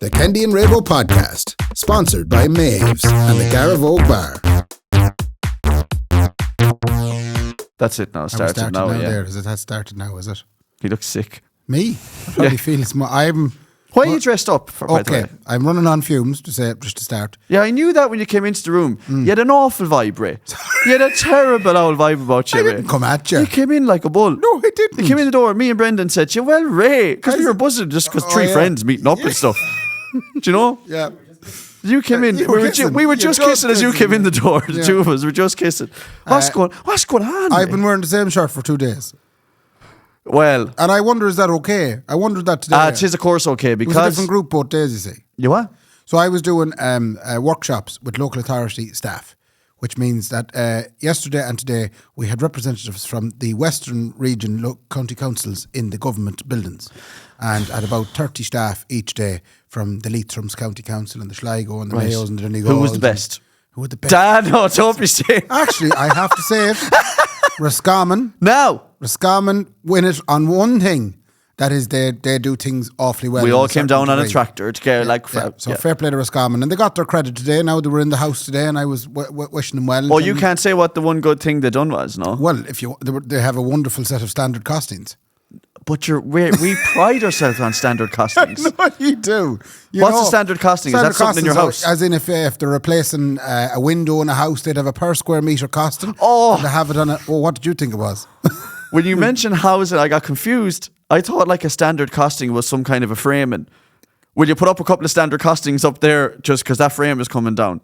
The Kendy and Raybo podcast, sponsored by Maeve's and the Garavogue Bar. That's it now. Started now. There. Is it that started now? Is it? He looks sick. Me? I probably feel it's more. Why are you dressed up? Okay, I'm running on fumes just to start. Yeah, I knew that when you came into the room. You had an awful vibe, Ray. You had a terrible old vibe about you, I Ray. didn't come at you. You came in like a bull. No, I didn't. You came in the door. Me and Brendan said to you, well, Ray, because we were buzzing just because three friends meeting up and stuff. Do you know? Yeah. You came in. We were just kissing as you came in the door. The two of us were just kissing. What's going on? I've been wearing the same shirt for 2 days. Well, and I wonder, is that okay? I wondered that today. It is, of course, okay, because... It was a different group both days, you see. You what? So I was doing workshops with local authority staff, which means that yesterday and today we had representatives from the Western Region county councils in the government buildings, and had about 30 staff each day from the Leitrim's County Council and the Sligo and the Mayos and the Donegal. Who was the best? Who were the best? Dad, no, don't be saying. Actually, I have to say it. Roscommon. Now. Roscommon win it on one thing. That is, they do things awfully well. We all came down on a tractor together, So fair play to Roscommon. And they got their credit today. Now they were in the house today and I was wishing them well. Oh, you can't say what the one good thing they done was, no? Well, they have a wonderful set of standard costings. But we pride ourselves on standard costings. No, you do. What's the standard costing? Is that something in your house? As in if they're replacing a window in a house, they'd have a per square metre costing. Oh. And they have it on what did you think it was? When you mentioned housing, I got confused. I thought like a standard costing was some kind of a framing. Will you put up a couple of standard costings up there just because that frame is coming down?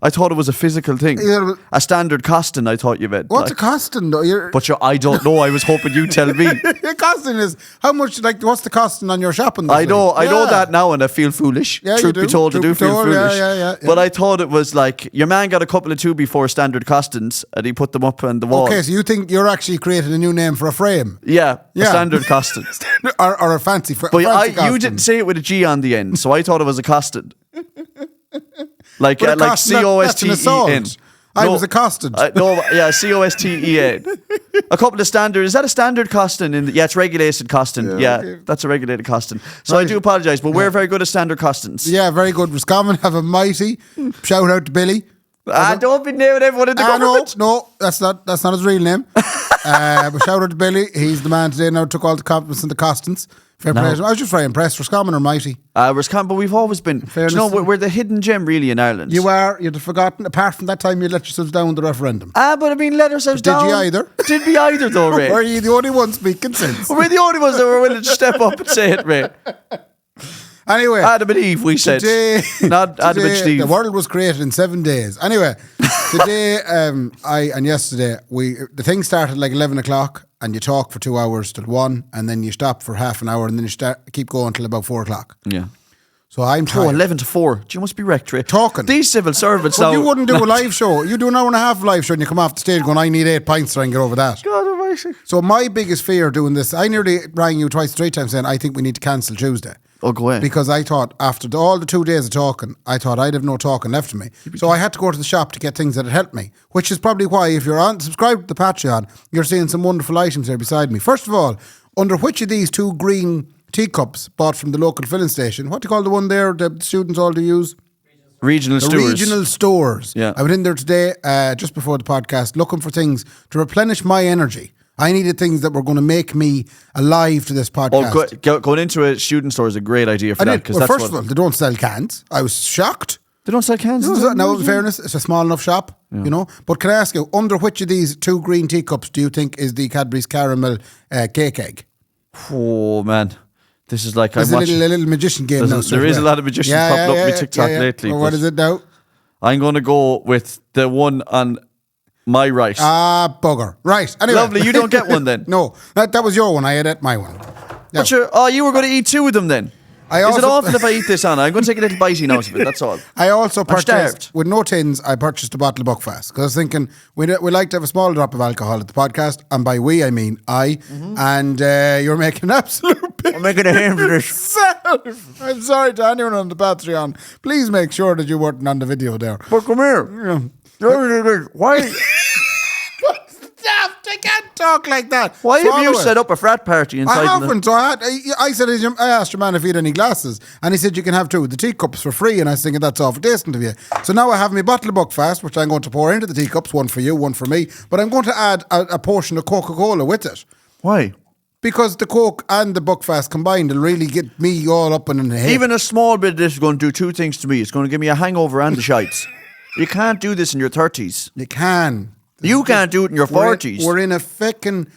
I thought it was a physical thing. Yeah, a standard costing, I thought you meant. What's a costing though? I don't know. I was hoping you'd tell me. Your costing is how much, what's the costing on your shopping this I know that now and I feel foolish. Yeah, Truth be told, I do feel foolish. Yeah. But I thought it was like, your man got a couple of 2 before standard costings and he put them up on the wall. Okay, so you think you're actually creating a new name for a frame? Yeah. A standard costing. or a fancy frame. But you didn't say it with a G on the end, so I thought it was a costing. Like C-O-S-T-E-N. I was accosted. C-O-S-T-E-N. A couple of standard. Is that a standard costing? It's regulated costing. Yeah, okay. That's a regulated costing. So I do apologise, but we're very good at standard costings. Yeah, very good. Roscommon have a mighty shout out to Billy. Don't be naming everyone in the government. No, that's not his real name. But shout out to Billy. He's the man today. Now took all the compliments and the costings. Fair play. I was just very impressed. Roscommon are mighty. Roscommon, but we've always been. We're the hidden gem, really, in Ireland. You are. You'd have forgotten. Apart from that time, you let yourselves down the referendum. But I mean, let ourselves down. Did you either? Did we either, though, Ray? Or are you the only ones speaking since? We're the only ones that were willing to step up and say it, Ray. Anyway, Adam and Eve, we said. Not Adam and Steve. The world was created in 7 days. Anyway, today and yesterday, the thing started like 11 o'clock and you talk for 2 hours till 1 and then you stop for half an hour and then you keep going till about 4 o'clock. Yeah. So I'm tired. 11 to 4. You must be wrecked, Ray. Talking. These civil servants now. You wouldn't do a live show. You do an hour and a half live show and you come off the stage going, I need 8 pints to try and get over that. God almighty. So my biggest fear doing this, I nearly rang you 3 times saying, I think we need to cancel Tuesday. Oh, go ahead. Because I thought after all the 2 days of talking, I thought I'd have no talking left to me. So I had to go to the shop to get things that had helped me, which is probably why if you're subscribed to the Patreon, you're seeing some wonderful items there beside me. First of all, under which of these 2 green teacups bought from the local filling station, what do you call the one there the students all do use? Regional stores. Regional stores. Yeah. I went in there today, just before the podcast, looking for things to replenish my energy. I needed things that were going to make me alive to this podcast. Going into a student store is a great idea for that. Well, first of all, they don't sell cans. I was shocked. They don't sell cans? Now, in fairness, it's a small enough shop, you know. But can I ask you, under which of these 2 green teacups do you think is the Cadbury's caramel cake egg? Oh, man. This is like There's a little magician game now. There is a lot of magicians popping up on my TikTok lately. Well, what is it now? I'm going to go with the one on my right. Bugger. Right. Anyway. Lovely. You don't get one then? No. That was your one. I had my one. Yeah. But you were going to eat 2 of them then? Is it awful if I eat this, Anna? I'm going to take a little bitey now of it, that's all. I also purchased, with no tins, I purchased a bottle of Buckfast. Because I was thinking, we like to have a small drop of alcohol at the podcast. And by we, I mean I. Mm-hmm. And you're making an absolute big... I'm making a hand for this. I'm sorry to anyone on the Patreon. Please make sure that you weren't on the video there. But come here. Yeah. Why... Stop, I can't talk like that. Why have you Swallow it. set up a frat party inside? I haven't. So I said, I asked your man if he had any glasses, and he said you can have 2 of the teacups for free. And I was thinking that's awful decent of you. So now I have my bottle of Buckfast, which I'm going to pour into the teacups, one for you, one for me. But I'm going to add a portion of Coca-Cola with it. Why? Because the Coke and the Buckfast combined will really get me all up and in the head. Even a small bit of this is going to do 2 things to me. It's going to give me a hangover and the shites. You can't do this in your 30s. You can. You can't do it in your 40s. We're in a fucking...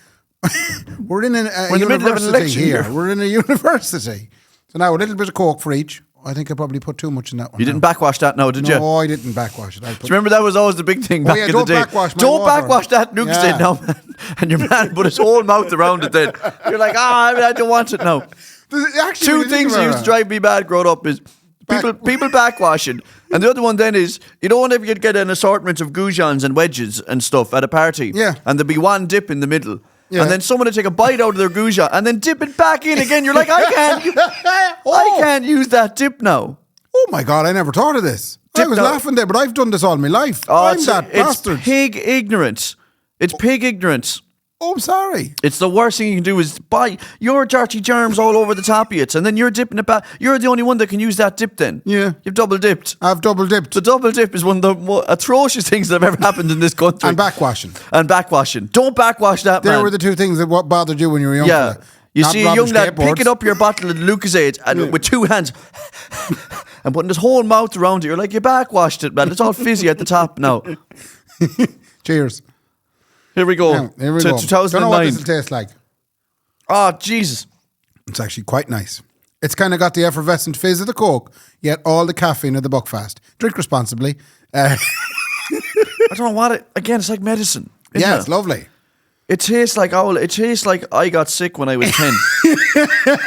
we're in a We're in the middle of an university election here. year. We're in a university. So now a little bit of Coke for each. I think I probably put too much in that one. You didn't backwash that now, did you? No, I didn't backwash it. Do you remember that was always the big thing back in the don't day? backwash my Don't water. backwash that Nuke said now, man. And your man put his whole mouth around it then. You're like, I don't want it now. Actually, 2 when you think things that about used to it. drive me bad growing up is people backwashing. And the other one then is, you know whenever you'd get an assortment of goujons and wedges and stuff at a party? Yeah. And there'd be one dip in the middle. Yeah. And then someone would take a bite out of their goujon and then dip it back in again. You're like, I can't use that dip now. Oh my God, I never thought of this. I was laughing there, but I've done this all my life. I'm that bastard. It's pig ignorance. It's pig ignorance. Oh, I'm sorry. It's the worst thing you can do is buy your dirty germs all over the top of it, and then you're dipping it back. You're the only one that can use that dip then. Yeah. You've double dipped. I've double dipped. The double dip is one of the most atrocious things that have ever happened in this country. And backwashing. And backwashing. Don't backwash that, There man. were the 2 things that what bothered you when you were young. Yeah. fella. You Not see a robbing young lad skateboards. picking up your bottle of Lucasade and with 2 hands and putting his whole mouth around it. You're like, you backwashed it, man. It's all fizzy at the top now. Cheers. Here we go. Now, here we to go. 2009. Don't know what this will taste like. Oh, Jesus. It's actually quite nice. It's kind of got the effervescent fizz of the Coke, yet all the caffeine of the Buckfast. Drink responsibly. I don't know what it... Again, it's like medicine. isn't Yeah, it? it's lovely. It tastes like Owl. It tastes like I got sick when I was 10.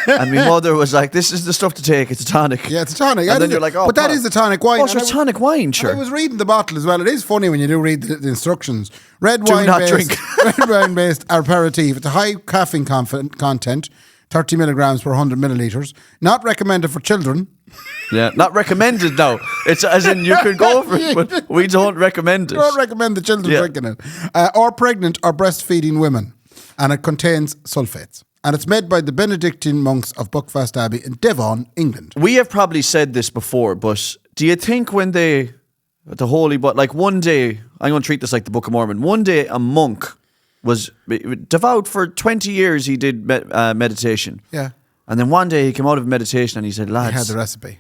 And my mother was like, this is the stuff to take. It's a tonic. Yeah, it's a tonic. And then you're like, oh, but that is the tonic wine. Oh, so it's tonic wine, sure. I was reading the bottle as well. It is funny when you do read the instructions. Red Do wine not based, drink. red wine based aperitif. It's a high caffeine content, 30 milligrams per 100 milliliters. Not recommended for children. Yeah, not recommended now. It's as in you could go for it, but we don't recommend it. Don't recommend the children drinking it. Or pregnant or breastfeeding women. And it contains sulfates. And it's made by the Benedictine monks of Buckfast Abbey in Devon, England. We have probably said this before, but do you think when the holy, but like one day, I'm going to treat this like the Book of Mormon. One day, a monk was devout for 20 years. He did meditation. Yeah. And then one day he came out of meditation and he said, lads, He had the recipe.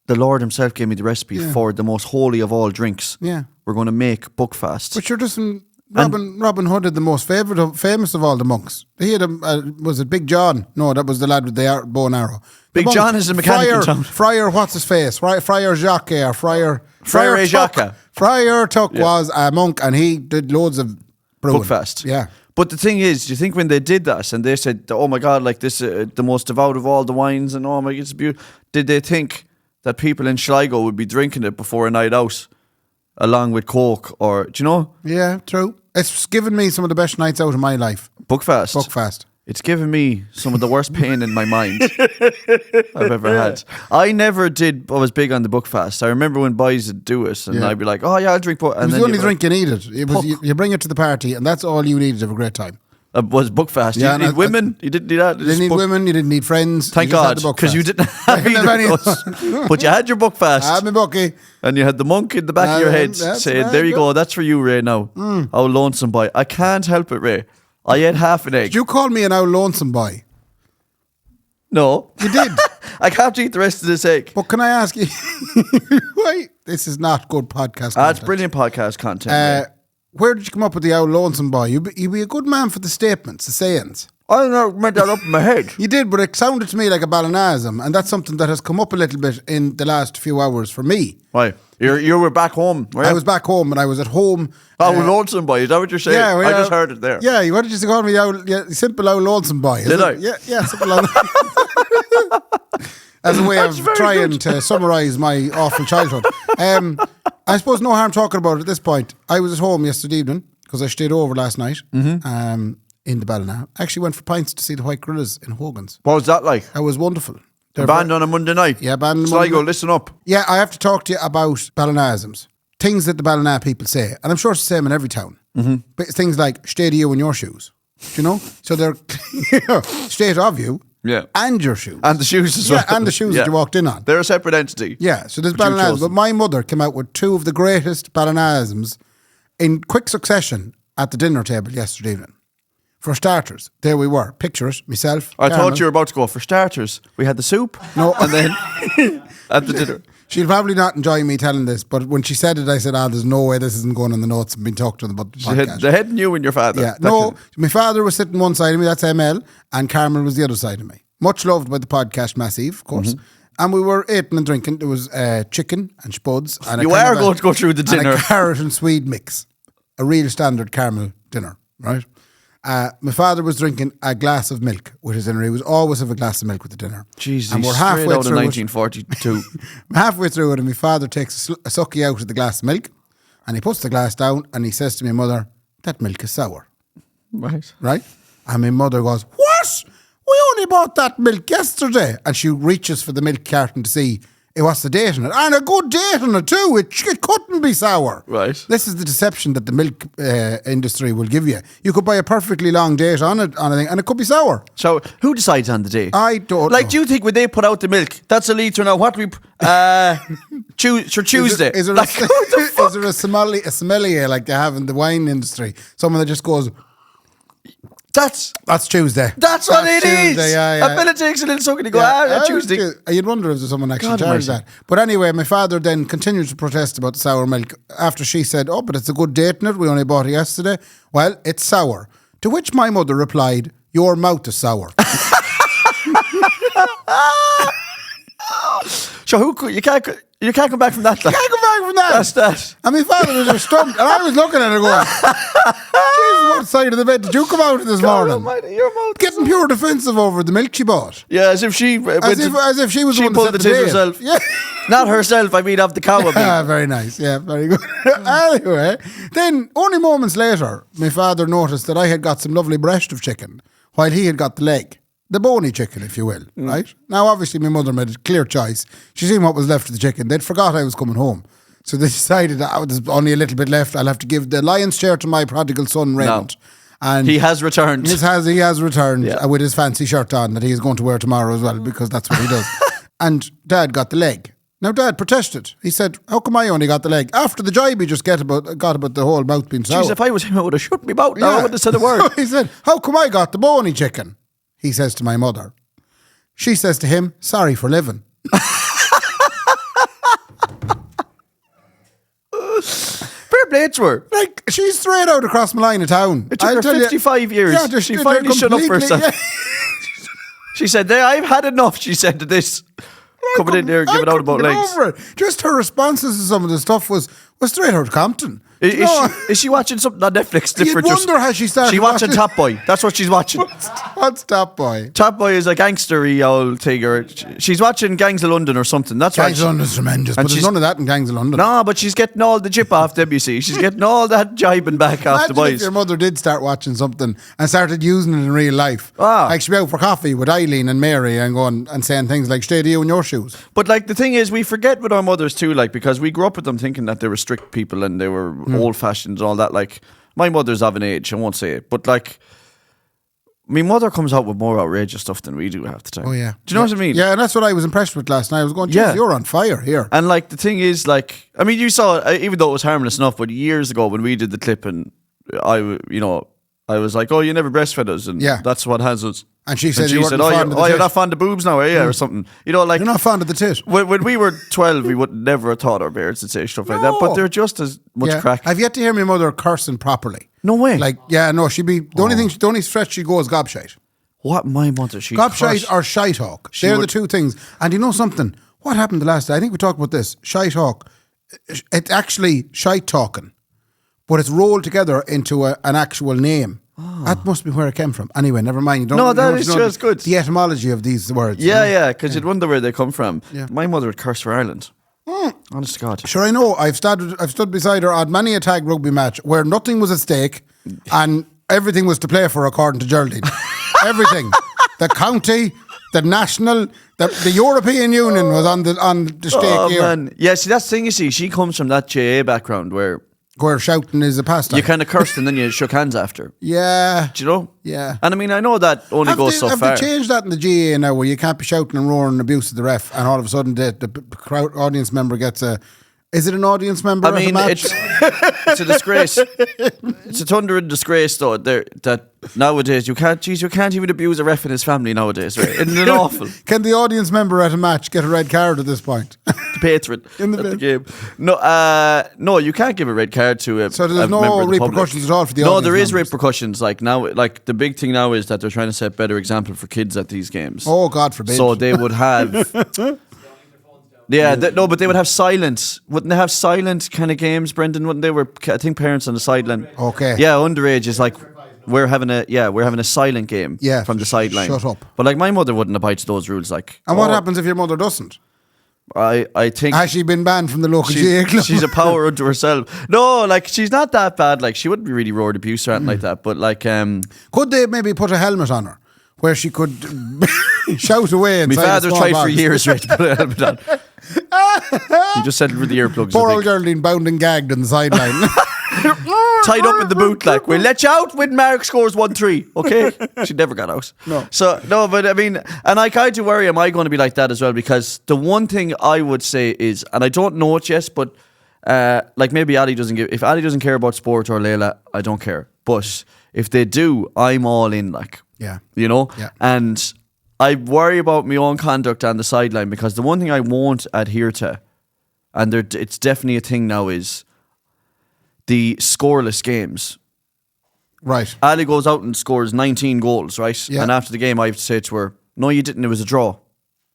the Lord himself gave me the recipe for the most holy of all drinks. Yeah. We're going to make Buckfast. But you're just... Robin Hood had the most famous of all the monks. He had was it Big John? No, that was the lad with the bow and arrow. Big John is a mechanic in town. Friar, what's his face? Friar Jacques or Friar Jacques. Tuck. Friar Tuck was a monk and he did loads of brewing. Buckfast. Yeah. But the thing is, do you think when they did that and they said, oh my God, like this, the most devout of all the wines and oh my God, it's beautiful. Did they think that people in Sligo would be drinking it before a night out along with Coke or, do you know? Yeah, true. It's given me some of the best nights out of my life. Buckfast. It's given me some of the worst pain in my mind I've ever had. I was big on the Buckfast. I remember when boys would do it and I'd be like, oh yeah, I'll drink Buck. It was the only drink you needed. It was you bring it to the party and that's all you needed to have a great time. Was Buckfast. Yeah, you didn't need women. You didn't need that. You didn't need women. You didn't need friends. Thank God, because you didn't have either of those. But you had your Buckfast. I had my Bucky. And you had the monk in the back of your head saying, there you go, that's for you, Ray, now. Oh, lonesome boy. I can't help it, Ray. I ate half an egg. Did you call me an old lonesome boy? No. You did. I can't eat the rest of this egg. But can I ask you, why? This is not good podcast content. It's brilliant podcast content. Where did you come up with the old lonesome boy? You'd be a good man for the statements, the sayings. I never made that up in my head. You did, but it sounded to me like a Ballinaism, and that's something that has come up a little bit in the last few hours for me. Why? You were back home, right? I was back home, and I was at home. Oh, lonesome boy, is that what you're saying? Yeah, I just heard it there. Yeah, what did you call me? Simple old lonesome boy. Did I? Yeah, simple old. As a way of trying to summarise my awful childhood. I suppose no harm talking about it at this point. I was at home yesterday evening because I stayed over last night in the Ballina. I actually went for pints to see the White Gorillas in Hogan's. What was that like? It was wonderful. The band on a Monday night? Yeah, band on a Sligo, Monday. listen up. Yeah, I have to talk to you about Ballinaisms. Things that the Ballina people say. And I'm sure it's the same in every town. But things like stay to you in your shoes. Do you know? So they're state of you Yeah. and your shoes. And the shoes as well. Yeah, and the shoes that you walked in on. They're a separate entity. Yeah, so there's But you chose Ballinaisms. But them. my mother came out with two of the greatest Ballinaisms in quick succession at the dinner table yesterday evening. For starters, there we were. Picture it, myself. I Carmel. thought you were about to go for starters. We had the soup. No. And then at the dinner. She'll probably not enjoy me telling this, but when she said it, I said, there's no way this isn't going in the notes and been talked to them about the podcast. The head knew and your father. Yeah, no, my father was sitting one side of me, that's ML, and Carmel was the other side of me. Much loved by the podcast Massive, of course. And we were eating and drinking. There was chicken and spuds. And You are going to go through the dinner. And a carrot and swede mix. A real standard Carmel dinner, right? My father was drinking a glass of milk with his dinner. He was always have a glass of milk with the dinner. Jesus, and we're straight halfway out of through 1942. halfway through it, and my father takes a sucky out of the glass of milk, and he puts the glass down, and he says to my mother, "That milk is sour." Right. Right? And my mother goes, "What? We only bought that milk yesterday." And she reaches for the milk carton to see what's the date on it. And a good date on it too. It couldn't be sour. Right. This is the deception that the milk industry will give you. You could buy a perfectly long date on it, and it could be sour. So who decides on the day? I don't Like, know. do you think when they put out the milk, that's a litre now? What we Tuesday? Is there, Like, who the fuck? is there a sommelier like they have in the wine industry? Someone that just goes, That's Tuesday. That's what it is. Tuesday, yeah. A fella takes a little suck and he go, Tuesday. You'd wonder if there's someone actually God charged almighty. that. But anyway, my father then continued to protest about the sour milk after she said, but it's a good date in it. We only bought it yesterday. Well, it's sour. To which my mother replied, "Your mouth is sour." So you can't come back from that. Like, Can't go back from that. that's that. And my father was just stumped, and I was looking at her going, "Jesus, what side of the bed did you come out of this morning?" Almighty, your mouth. Getting pure defensive over the milk she bought. Yeah, as if she As if she was the one that pulled set the the tits date. herself. Yeah. Not herself, I mean of the cow. Very nice. Yeah, very good. Anyway, then only moments later, my father noticed that I had got some lovely breast of chicken while he had got the leg. The bony chicken, if you will, right? Now, obviously, my mother made a clear choice. She seen what was left of the chicken. They'd forgot I was coming home. So they decided that there's only a little bit left. I'll have to give the lion's share to my prodigal son, Raymond. And He has returned. He has returned Yeah. with his fancy shirt on that he is going to wear tomorrow as well, because that's what he does. And Dad got the leg. Now Dad protested. He said, "How come I only got the leg? After the jibe he just got about the whole mouth being sour." Jeez, if I was him, I would have shut me mouth. No, I wouldn't have said a word. He said, "How come I got the bony chicken?" He says to my mother. She says to him, "Sorry for living." Fair play to her. Like, she's straight out across my line of town. It took her 55 years. She finally shut up for herself. Yeah. She said, I've had enough, she said to this. Coming in there, giving out about legs. Over it. Just her responses to some of the stuff was straight out of Compton. Is she watching something on Netflix different? You'd wonder how she started She watching watching- Top Boy. That's what she's watching. What's Top Boy? Top Boy is a gangstery old thing. Or she's watching Gangs of London or something. That's right. Gangs of London's tremendous, And but there's she's- none of that in Gangs of London. No, but she's getting all the jip off them, you see. She's getting all that jibing back off the Imagine if boys. your mother did start watching something and started using it in real life. Like she'd be out for coffee with Eileen and Mary and going and saying things like, "Stay to you in your shoes." But like the thing is, we forget with our mothers too, like, because we grew up with them thinking that they were strict people and they were old fashioned and all that. Like, my mother's of an age, I won't say it, but like, my mother comes out with more outrageous stuff than we do half the time. Oh yeah. Do you know what I mean? Yeah, and that's what I was impressed with last night. I was going, Yeah. "Jeez, you're on fire here." And like the thing is, like, I mean, you saw, even though it was harmless enough, but years ago when we did the clip and I was like, "Oh, you never breastfed us," and Yeah. that's what has us. And she said, "You weren't "Oh, fond of the you're tit." not fond of boobs now, are you?" Or something. You know, like, You're not fond of the tit. when we were 12, we would never have thought our parents would say stuff like that. But No. they're just as much Yeah. crack. I've yet to hear my mother cursing properly. No way. Like, yeah, no, she'd be the only stretch she goes gobshite. What my mother, she Gobshite cursed. or shite hawk. They're the would- two things. And you know something? What happened the last day? I think we talked about this. Shite hawk. It's actually shite talking, but it's rolled together into an actual name. That must be where it came from. Anyway, never mind. You don't, No, you that don't is know just good. The etymology of these words. Yeah, you know? yeah, because you'd wonder where they come from. Yeah. My mother would curse for Ireland. Honest to God. Sure, I know. I've stood beside her on many a tag rugby match where nothing was at stake and everything was to play for, according to Geraldine. Everything. The county, the national, the European Union was on the stake Oh, here. man. Yeah, see, that's the thing, you see. She comes from that JA background where where shouting is a pastime. You kind of cursed and then you shook hands after. Yeah. Do you know? Yeah. And I mean, I know that only goes so have far. they changed that in the GAA now where you can't be shouting and roaring and abuse of the ref and all of a sudden the crowd audience member gets a... Is it an audience member I at a mean, match? it's a disgrace. It's a thundering disgrace, though. That nowadays you can't even abuse a ref in his family nowadays. Right? Isn't it awful? Can the audience member at a match get a red card at this point? The patron In the at the game. No, you can't give a red card to a. So there's a no member of the repercussions public. at all for the No, audience there is members? repercussions. Like now, like the big thing now is that they're trying to set better example for kids at these games. Oh, God forbid. So they would have. Yeah, but they would have silent. Wouldn't they have silent kind of games, Brendan? Wouldn't they? I think parents on the sideline. Okay. Yeah, underage is like we're having a silent game. Yeah, from the sideline. shut up. But like my mother wouldn't abide to those rules. Like, And what happens if your mother doesn't? I think Has she been banned from the local GAA she's, club? she's a power unto herself. No, like she's not that bad. Like she wouldn't be really roared abuse or anything like that. But like, Could they maybe put a helmet on her where she could shout away my inside father a small tried box? for years right, to put a helmet on. He just settled with the earplugs. Poor I old think. Geraldine bound and gagged on the sideline. Tied up in the boot, like we'll let you out when Mark scores 1-3. Okay, she never got out. No. So no, but I mean, and I kind of worry, am I going to be like that as well? Because the one thing I would say is, and I don't know it yet, but like maybe Ali doesn't give. If Ali doesn't care about sport or Layla, I don't care. But if they do, I'm all in. Like, Yeah. you know, Yeah. and I worry about my own conduct on the sideline because the one thing I won't adhere to, and it's definitely a thing now, is the scoreless games. Right. Ali goes out and scores 19 goals, right? Yeah. And after the game, I have to say to her, "No, you didn't. It was a draw."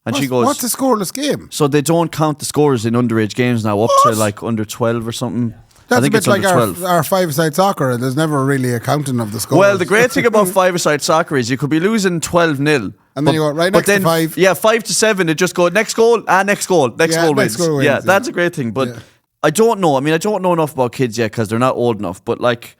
And she goes, What's a scoreless game? "So they don't count the scores in underage games now, up to like under 12 or something." That's I think a it's bit like under 12. our five-a-side soccer. There's never really a counting of the scores. Well, the great thing about five-a-side soccer is you could be losing 12-0. And then you go, right next to 5. Yeah, 5-7, it just go, next goal, next goal wins. next goal wins, Yeah, yeah. that's a great thing. But Yeah. I don't know. I mean, I don't know enough about kids yet because they're not old enough. But like,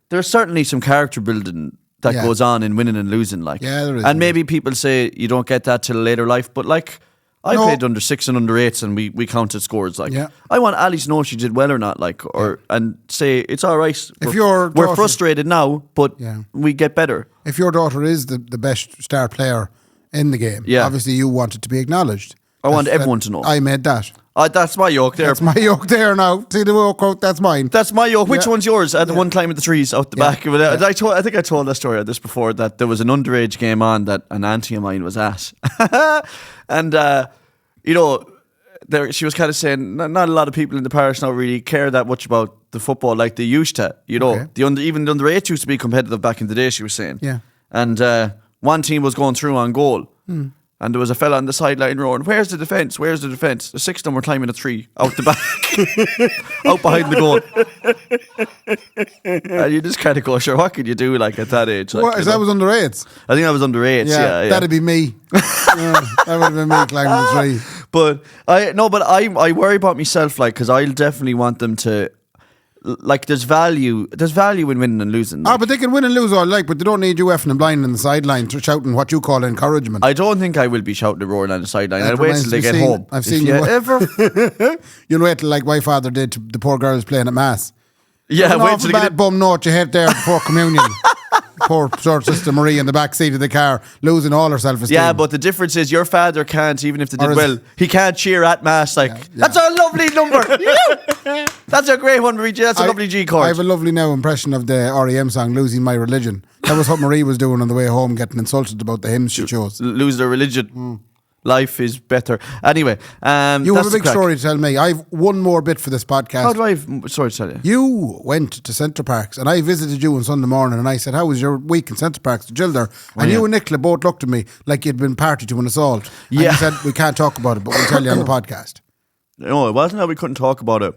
there's certainly some character building that Yeah. goes on in winning and losing. Like, Yeah, there is. And maybe people say you don't get that till later life. But like, I No. played under 6 and under 8s and we counted scores. Like, Yeah. I want Ali to know if she did well or not. Like, and say it's all right. your We're daughter- frustrated now, but Yeah. we get better. If your daughter is the best star player in the game, Yeah. obviously you want it to be acknowledged. I want That's- everyone to know. I made that. That's my yoke there. That's my yoke there now. See the yoke out? That's mine. That's my yoke. Which Yeah. one's yours? At the one climbing the trees out the back. But, I think I told that story this before, that there was an underage game on that an auntie of mine was at. And, you know, she was kind of saying not a lot of people in the parish now really care that much about the football like they used to. You know, Okay. even the under 8 used to be competitive back in the day, she was saying. Yeah. And one team was going through on goal. And there was a fella on the sideline roaring, "Where's the defence? Where's the defence?" The 6 of them were climbing a tree out the back, out behind the goal. And you just kind of go, sure, what could you do like at that age? Like, What, you that know? was under 8s? I think I was under 8. Yeah. That'd be me. Yeah, that would have been me climbing the tree. But I worry about myself, like, because I'll definitely want them to, like, there's value in winning and losing. Like. But they can win and lose all they like, but they don't need you effing and blind in the sideline shouting what you call encouragement. I don't think I will be shouting and roaring on the sideline. That I'll wait reminds till they me, get seen- home. I've If seen you you- ever. You'll wait till like my father did to the poor girls playing at Mass. Yeah, An wait awful till they bad get. bum note you hit there before communion. Poor short sister Marie in the back seat of the car, losing all her self-esteem. Yeah, but the difference is your father can't, even if they Or did is- well, he can't cheer at Mass like, Yeah. "That's a lovely number." That's a great one, Marie. That's a lovely G I chord. have a lovely now impression of the REM song "Losing My Religion." That was what Marie was doing on the way home, getting insulted about the hymns she chose. Lose their religion. Life is better. Anyway, You that's have a the big crack. story to tell me. I've one more bit for this podcast. How do I have sorry to tell you? You went to Centre Parks and I visited you on Sunday morning and I said, "How was your week in Centre Parks?" to Jill there. And yeah. you and Nicola both looked at me like you'd been party to an assault. And Yeah. you said, "We can't talk about it, but we'll tell you on the podcast." No, it wasn't that we couldn't talk about it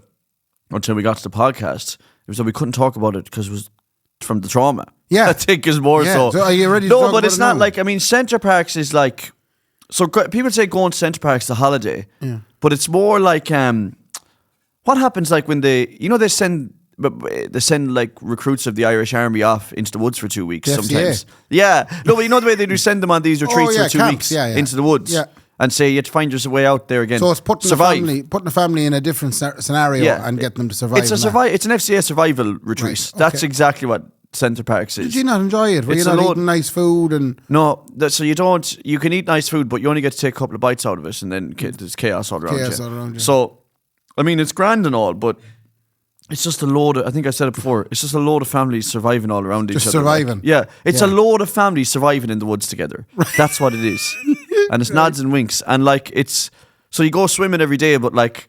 until we got to the podcast. It was that we couldn't talk about it because it was from the trauma. Yeah. I think is more Yeah. so. So are you ready to No, talk but about it's it not now? like, I mean, Centre Parks is like, so people say going to Centre Parks is a holiday, but it's more like, what happens like when they send like recruits of the Irish Army off into the woods for 2 weeks The FCA. sometimes. Yeah. No, but you know the way they do send them on these retreats yeah, for 2 camps. weeks Yeah, yeah. into the woods. Yeah. and say you have to find your way out there again. So it's putting survive. putting a family in a different scenario and getting them to survive. It's It's an FCA survival retreat. Right, okay. That's exactly what Centre Parks is. Did you not enjoy it? Were you not eating nice food and? No, so you don't. You can eat nice food, but you only get to take a couple of bites out of it, and then there's chaos all around you. So, I mean, it's grand and all, but it's just a load of, I think I said it before, it's just a load of families surviving all around each other. Just surviving. Like, it's a load of families surviving in the woods together. That's what it is. And it's nods and winks. And like, so you go swimming every day, but like,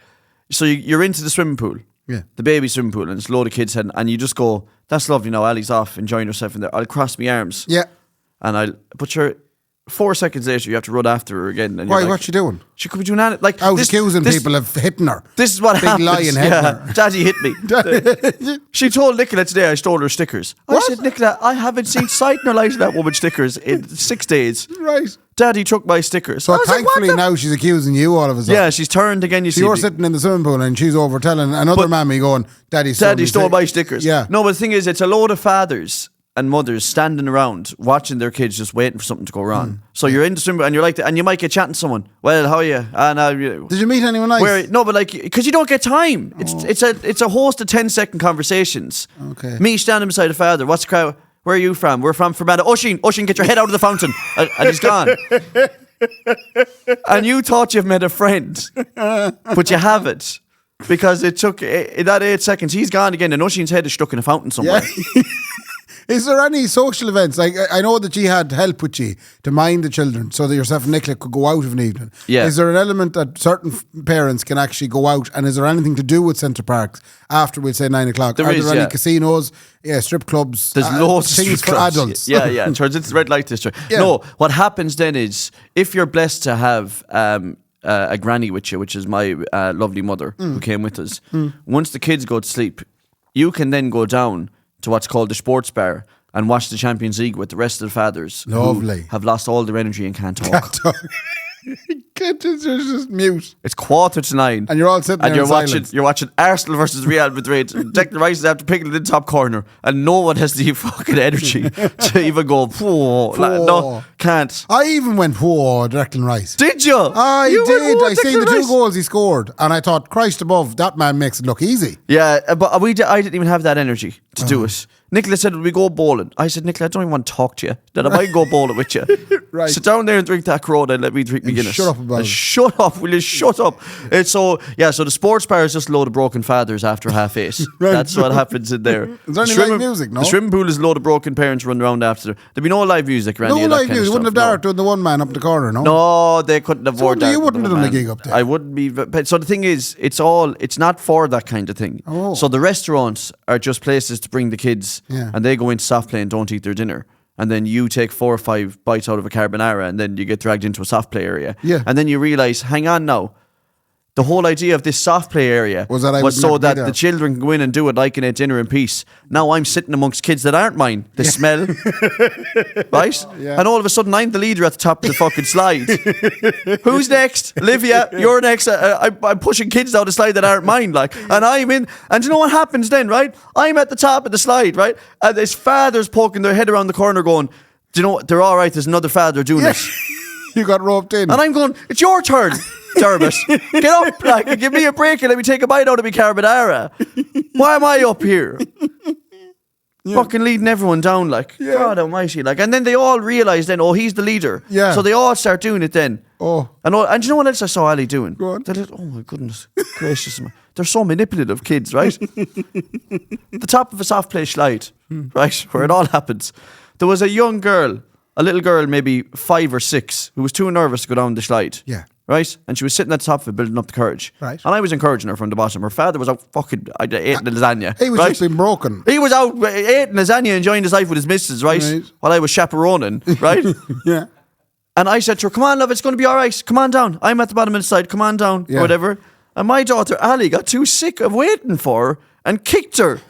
so you're into the swimming pool. Yeah. The baby swimming pool, and it's a load of kids heading, and you just go, that's lovely now, Ali's off, enjoying herself in there. I'll cross my arms. Yeah. And but you're 4 seconds later, you have to run after her again. And Why? like, what's she doing? She could be doing anything. Like, Out accusing people of hitting her. This is what Big happens. lion hitting her. Daddy hit me. She told Nicola today I stole her stickers. I said, Nicola, I haven't seen sight nor light of that woman's stickers in 6 days. Right. Daddy took my stickers. So thankfully now she's accusing you all of a sudden. Yeah, she's turned again. You see, you're sitting in the swimming pool and she's over telling another mammy going, Daddy stole my stickers. Yeah. No, but the thing is, it's a load of fathers and mothers standing around watching their kids just waiting for something to go wrong. So you're in the swimming pool and you're like, and you might get chatting to someone. Well, how are you? Did you meet anyone nice? No, but like, because you don't get time. It's a host of 10-second conversations. Okay. Me standing beside a father. What's the crowd? Where are you from? We're from Fermanagh. Oisin, get your head out of the fountain. And he's gone. And you thought you've met a friend, but you haven't. Because it took, in that 8 seconds, he's gone again, and Oisin's head is stuck in a fountain somewhere. Yeah. Is there any social events? Like, I know that you had help with you to mind the children so that yourself and Nicola could go out of an evening. Yeah. Is there an element that certain parents can actually go out, and is there anything to do with Centre Parks after, we'd say, 9 o'clock? Are there any casinos, strip clubs? There's loads of things strip for clubs. adults. Yeah, it turns into the red light district. Yeah. No, what happens then is, if you're blessed to have a granny with you, which is my lovely mother who came with us, once the kids go to sleep, you can then go down to what's called the sports bar and watch the Champions League with the rest of the fathers. Lovely. Who have lost all their energy and can't talk. Kids are just mute. It's 8:45, and you're all sitting there you're watching Arsenal versus Real Madrid. Declan Rice is after picking it in the top corner, and no one has the fucking energy to even go. No, can't. I even went Declan Rice. Did you? I did. I seen the 2 goals he scored, and I thought, Christ above, that man makes it look easy. Yeah, but I didn't even have that energy to do it. Nicola said, "Will we go bowling?" I said, "Nicola, I don't even want to talk to you. Then I might go bowling with you. Right. Sit down there and drink that Corona and let me drink my Guinness. Shut up about it. Shut up, will you shut up?" It's so the sports bar is just a load of broken fathers after 8:30. Right. That's what happens in there. Is there any live music, no? The swimming pool is a load of broken parents running around after. There'd be no live music or any of that live kind of music. stuff. Wouldn't have dared doing the one man up the corner, no? No, they couldn't afford that. You wouldn't have done a gig up there. I wouldn't be. So the thing is, it's not for that kind of thing. Oh. So the restaurants are just places to bring the kids, Yeah. and they go into soft play and don't eat their dinner. And then you take 4 or 5 bites out of a carbonara, and then you get dragged into a soft play area. Yeah. And then you realise, hang on now. The whole idea of this soft play area was so that there. the children can go in and do it like and eat dinner in peace. Now I'm sitting amongst kids that aren't mine. They smell. Right? Yeah. And all of a sudden I'm the leader at the top of the fucking slide. Who's next? Olivia, you're next. I'm pushing kids down the slide that aren't mine. And I'm in. And you know what happens then, right? I'm at the top of the slide, right? And there's fathers poking their head around the corner going, do you know what? They're all right. There's another father doing this. You got roped in. And I'm going, it's your turn, Dermot. Get up, and give me a break and let me take a bite out of my carbonara. Why am I up here? Fucking leading everyone down, God almighty, and then they all realise then, he's the leader. Yeah. So they all start doing it then. Oh. And you know what else I saw Ali doing? Go on. Oh my goodness gracious. They're so manipulative, kids, right? The top of a soft play slide, right, where it all happens. There was a young girl, a little girl, maybe 5 or 6, who was too nervous to go down the slide. Yeah. Right? And she was sitting at the top of it, building up the courage. Right. And I was encouraging her from the bottom. Her father was out eating the lasagna. He was just been broken. He was out eating lasagna, enjoying his life with his missus, right? While I was chaperoning, right? Yeah. And I said to her, come on, love, it's going to be all right. Come on down. I'm at the bottom of the slide. Come on down, or whatever. And my daughter, Ali, got too sick of waiting for her and kicked her.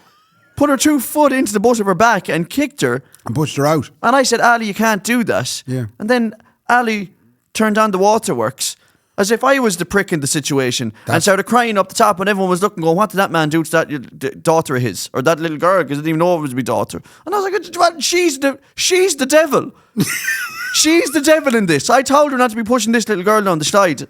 Put her 2 foot into the butt of her back and kicked her. And pushed her out. And I said, Ali, you can't do that. Yeah. And then Ali turned on the waterworks as if I was the prick in the situation and started crying up the top, and everyone was looking, going, what did that man do to that daughter of his? Or that little girl, because I didn't even know it was my daughter. And I was like, well, she's the devil. She's the devil in this. I told her not to be pushing this little girl down the slide.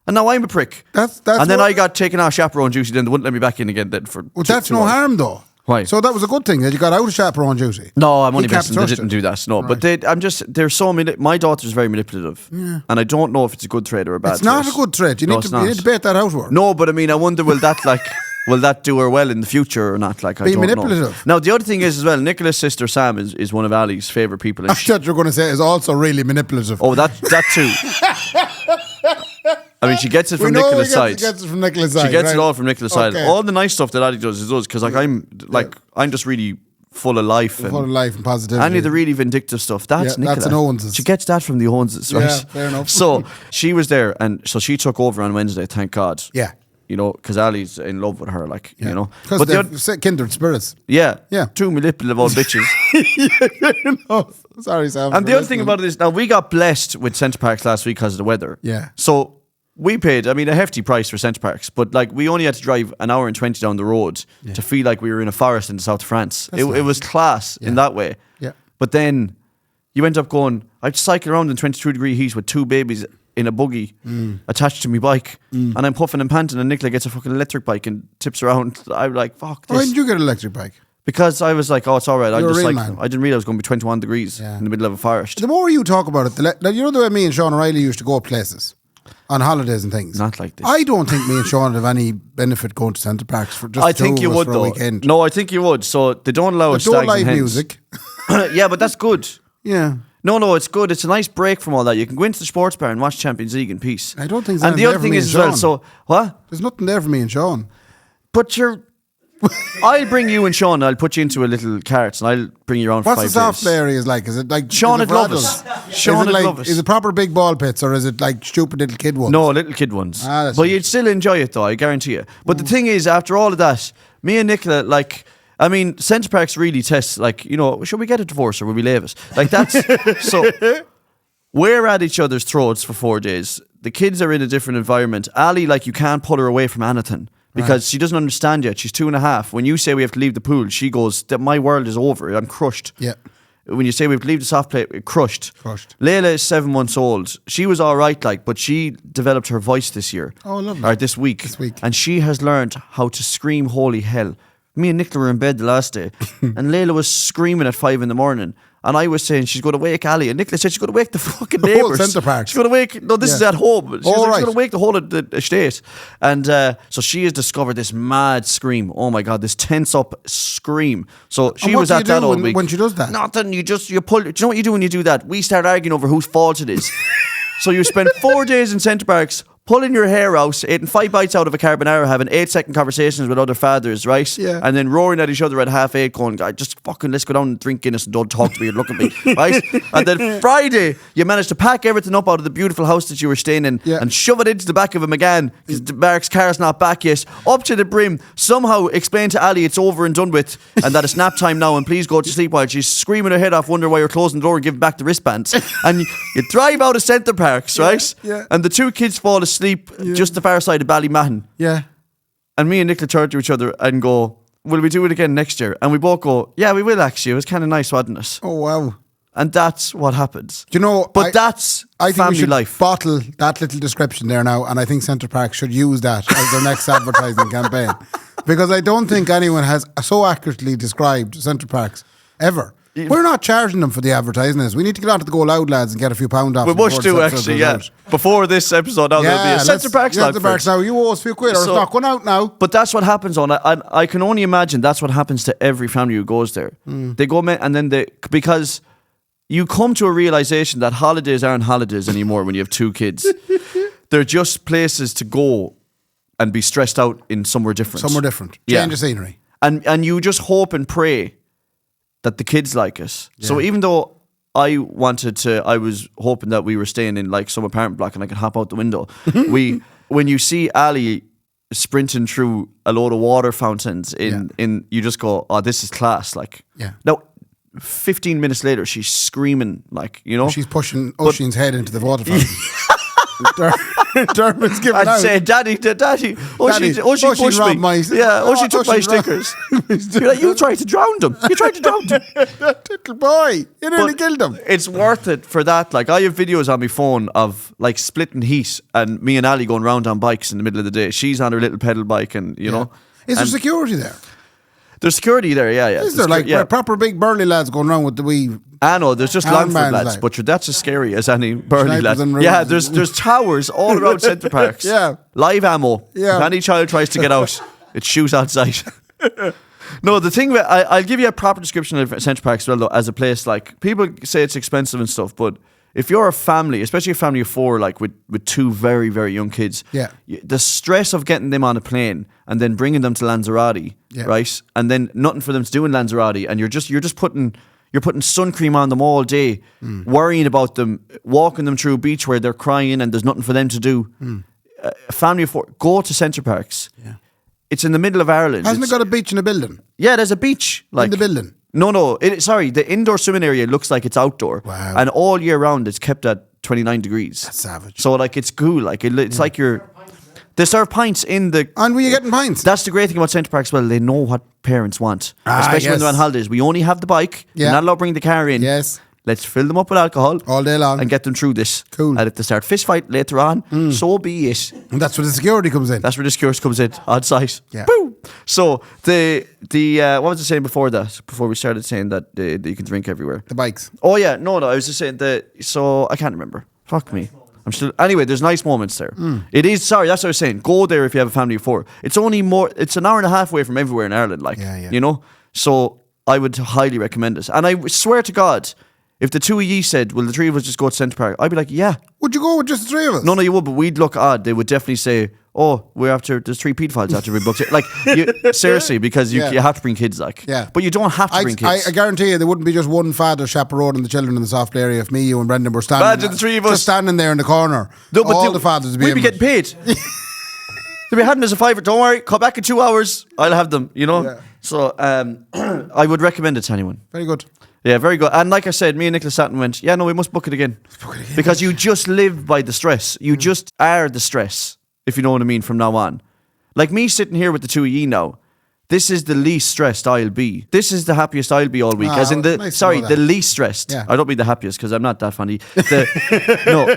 And now I'm a prick. That's and then I got taken off chaperone duty. Then they wouldn't let me back in again. Then for well, that's no harm though. Why? So that was a good thing that you got out of chaperone duty. No, I'm only messing. They didn't do that. No, right. But they're so my daughter's very manipulative, and I don't know if it's a good trait or a bad. It's not a good trait. You need to bait that out. No, but I mean, I wonder will that do her well in the future or not? Like, I don't manipulative. Know. Now, the other thing is as well, Nicola's sister Sam is one of Ali's favourite people. I thought you were going to say is also really manipulative. Oh, that too. I mean, she gets it from Nicola's side. She gets it from Nicola's side. She gets it all from Nicola's side. All the nice stuff that Ali does is us, because like I'm just really full of life and positivity. Any of the really vindictive stuff, that's Nicola. That's an Owens'. She gets that from the Owens', right? Yeah, fair enough. So she was there, and so she took over on Wednesday. Thank God. Yeah. You know, because Ali's in love with her, like, you know. Because they're kindred spirits. Yeah. Yeah. Two manipulative old bitches. Sorry, Sam. And the other thing about it is, now we got blessed with Centre Parks last week because of the weather. Yeah. So we paid, I mean, a hefty price for Centre Parks, but like we only had to drive an hour and 20 down the road to feel like we were in a forest in the south of France. It was class in that way. Yeah. But then you end up going, I'd cycle around in 22-degree heat with two babies in a buggy attached to my bike, and I'm puffing and panting, and Nicola gets a fucking electric bike and tips around. I'm like, fuck this. Why did you get an electric bike? Because I was like, oh, it's all right. I didn't realize it was going to be 21 degrees in the middle of a forest. The more you talk about it, you know the way me and Sean O'Reilly used to go places on holidays and things. Not like this. I don't think me and Sean have any benefit going to Centre Parks for just I think you would though. Weekend. No, I think you would. So they don't allow stags don't live and hens. music. Yeah, but that's good. Yeah. No, it's good. It's a nice break from all that. You can go into the sports bar and watch Champions League in peace. I don't think. And the other thing is as well. So what? There's nothing there for me and Sean. But I'll bring you and Sean. I'll put you into a little cart and I'll bring you around for 5 days. What's the soft play areas like? Is it like Sean would love us? Sean would love us. Is it proper big ball pits or is it like stupid little kid ones? No, little kid ones. But nice. You'd still enjoy it though, I guarantee you. But the thing is, after all of that, me and Nicola, like, I mean, Centre Parks really tests, like, you know, should we get a divorce or will we leave it? Like, that's so. We're at each other's throats for 4 days. The kids are in a different environment. Ali, like, you can't pull her away from anything because she doesn't understand yet. She's 2.5. When you say we have to leave the pool, she goes, my world is over. I'm crushed. Yeah. When you say we have to leave the soft play, crushed. Layla is 7 months old. She was all right, like, but she developed her voice this year. Oh, lovely. Or this week. And she has learned how to scream holy hell. Me and Nicola were in bed the last day, and Layla was screaming at 5 a.m. And I was saying she's going to wake Ali, and Nicola said she's going to wake the fucking neighbours. The whole Centre Parks. She's going to wake. No, this is at home. She's going to wake the whole of the estate. And so she has discovered this mad scream. Oh my God, this tense up scream. So she was at that all week. When she does that, nothing. You pull. Do you know what you do when you do that? We start arguing over whose fault it is. So you spend 4 days in Centre Parks, pulling your hair out, eating 5 bites out of a carbonara, having 8-second conversations with other fathers, right? Yeah. And then roaring at each other at 8:30 going, just fucking let's go down and drink Guinness and don't talk to me and look at me, right? And then Friday, you managed to pack everything up out of the beautiful house that you were staying in and shove it into the back of him again because Mark's car's not back yet, up to the brim, somehow explain to Ali it's over and done with and that it's nap time now and please go to sleep while she's screaming her head off, wondering why you're closing the door and giving back the wristbands. And you drive out of Centre Parks, right? Yeah. And the 2 kids fall asleep just the far side of Ballinaisms. Yeah. And me and Nicola turn to each other and go, will we do it again next year? And we both go, yeah, we will actually. It was kind of nice, wasn't it? Oh, wow. And that's what happens. Do you know, but that's I think family we should life. Bottle that little description there now, and I think Centre Parks should use that as their next advertising campaign. Because I don't think anyone has so accurately described Centre Parks ever. We're not charging them for the advertising. We need to get onto the Go Loud lads and get a few pound off. We must do actually, yeah. Before this episode, now there'll be a Centre Parks now. You owe us a few quid, or it's not going out now. But that's what happens on. I can only imagine that's what happens to every family who goes there. They go and then because you come to a realization that holidays aren't holidays anymore when you have 2 kids. They're just places to go and be stressed out in somewhere different. Change of scenery. And you just hope and pray that the kids like it. Yeah. So even though I was hoping that we were staying in like some apartment block and I could hop out the window. When you see Ali sprinting through a load of water fountains in you just go, oh, this is class. Like, now 15 minutes later, she's screaming, like, you know. She's pushing Oisin's head into the water fountain. Dermot's giving and out. say, Daddy. She pushed robbed me. my- She took my she robbed- stickers. You're like, you tried to drown them. Little boy, you nearly killed him. It's worth it for that. Like, I have videos on my phone of like splitting heat and me and Ali going round on bikes in the middle of the day. She's on her little pedal bike, and you know. Is there and security there? there's security there, yeah. Is there like proper big burly lads going around with the wee? I know, there's just Armbands, Longford lads, like. but that's as scary as any burly lad. Snipers and Yeah, rooms. there's towers all around Centre Parks. Yeah. Live ammo. Yeah. If any child tries to get out, it shoots outside. No, the thing, I'll give you a proper description of Centre Parks as well, though, as a place. Like, people say it's expensive and stuff, but if you're a family, especially a family of four, like with two very, very young kids, Yeah. the stress of getting them on a plane and then bringing them to Lanzarote, Yeah. right? And then nothing for them to do in Lanzarote, and you're just putting sun cream on them all day, worrying about them, walking them through a beach where they're crying and there's nothing for them to do. A family of four, go to Centre Parks. Yeah. It's in the middle of Ireland. Hasn't it got a beach in a building? Yeah, there's a beach. Like, In the building? No. Sorry, the indoor swimming area looks like it's outdoor. Wow. And all year round it's kept at 29 degrees. That's savage. So like it's cool. Like it's like they serve pints in the. And were you getting pints? That's the great thing about Centre Parks. Well, they know what parents want, especially when yes. they're on holidays. We only have the bike. Yeah. You're not allowed to bring the car in. Yes. Let's fill them up with alcohol All day long. and get them through this. Cool. And if they start fist fight later on, so be it. And that's where the security comes in. That's where the security comes in on site. Yeah. Boom. So the what was I saying before that? Before we started saying that you can drink everywhere. The bikes. Oh yeah, no. I was just saying that. So I can't remember. Fuck me. I'm still. Anyway, there's nice moments there. It is. Sorry, that's what I was saying. Go there if you have a family of four. It's only more. It's an hour and a half away from everywhere in Ireland. Like, Yeah. you know. So I would highly recommend it. And I swear to God, if the two of you said, "Well, the three of us just go to Centre Park," I'd be like, "Yeah." Would you go with just the three of us? No, you would, but we'd look odd. They would definitely say, "Oh, there's three pedophiles after we booked it." Like, seriously, because you have to bring kids, like. Yeah. But you don't have to bring kids. I guarantee you there wouldn't be just one father chaperoning the children in the soft area if me, you and Brendan were standing. Imagine the three of us. Just standing there in the corner. No, but all the fathers would be we'd be in getting paid. They'd be having us a fiver. Don't worry, come back in 2 hours. I'll have them, you know? Yeah. So I would recommend it to anyone. Very good. Yeah, very good. And like I said, me and Nicholas sat and went, yeah, no, we must book it again. Because you just live by the stress. You just are the stress, if you know what I mean, from now on. Like me sitting here with the two of you now, this is the least stressed I'll be. This is the happiest I'll be all week. As in nice to know that. the least stressed. Yeah. I don't mean the happiest because I'm not that funny. No.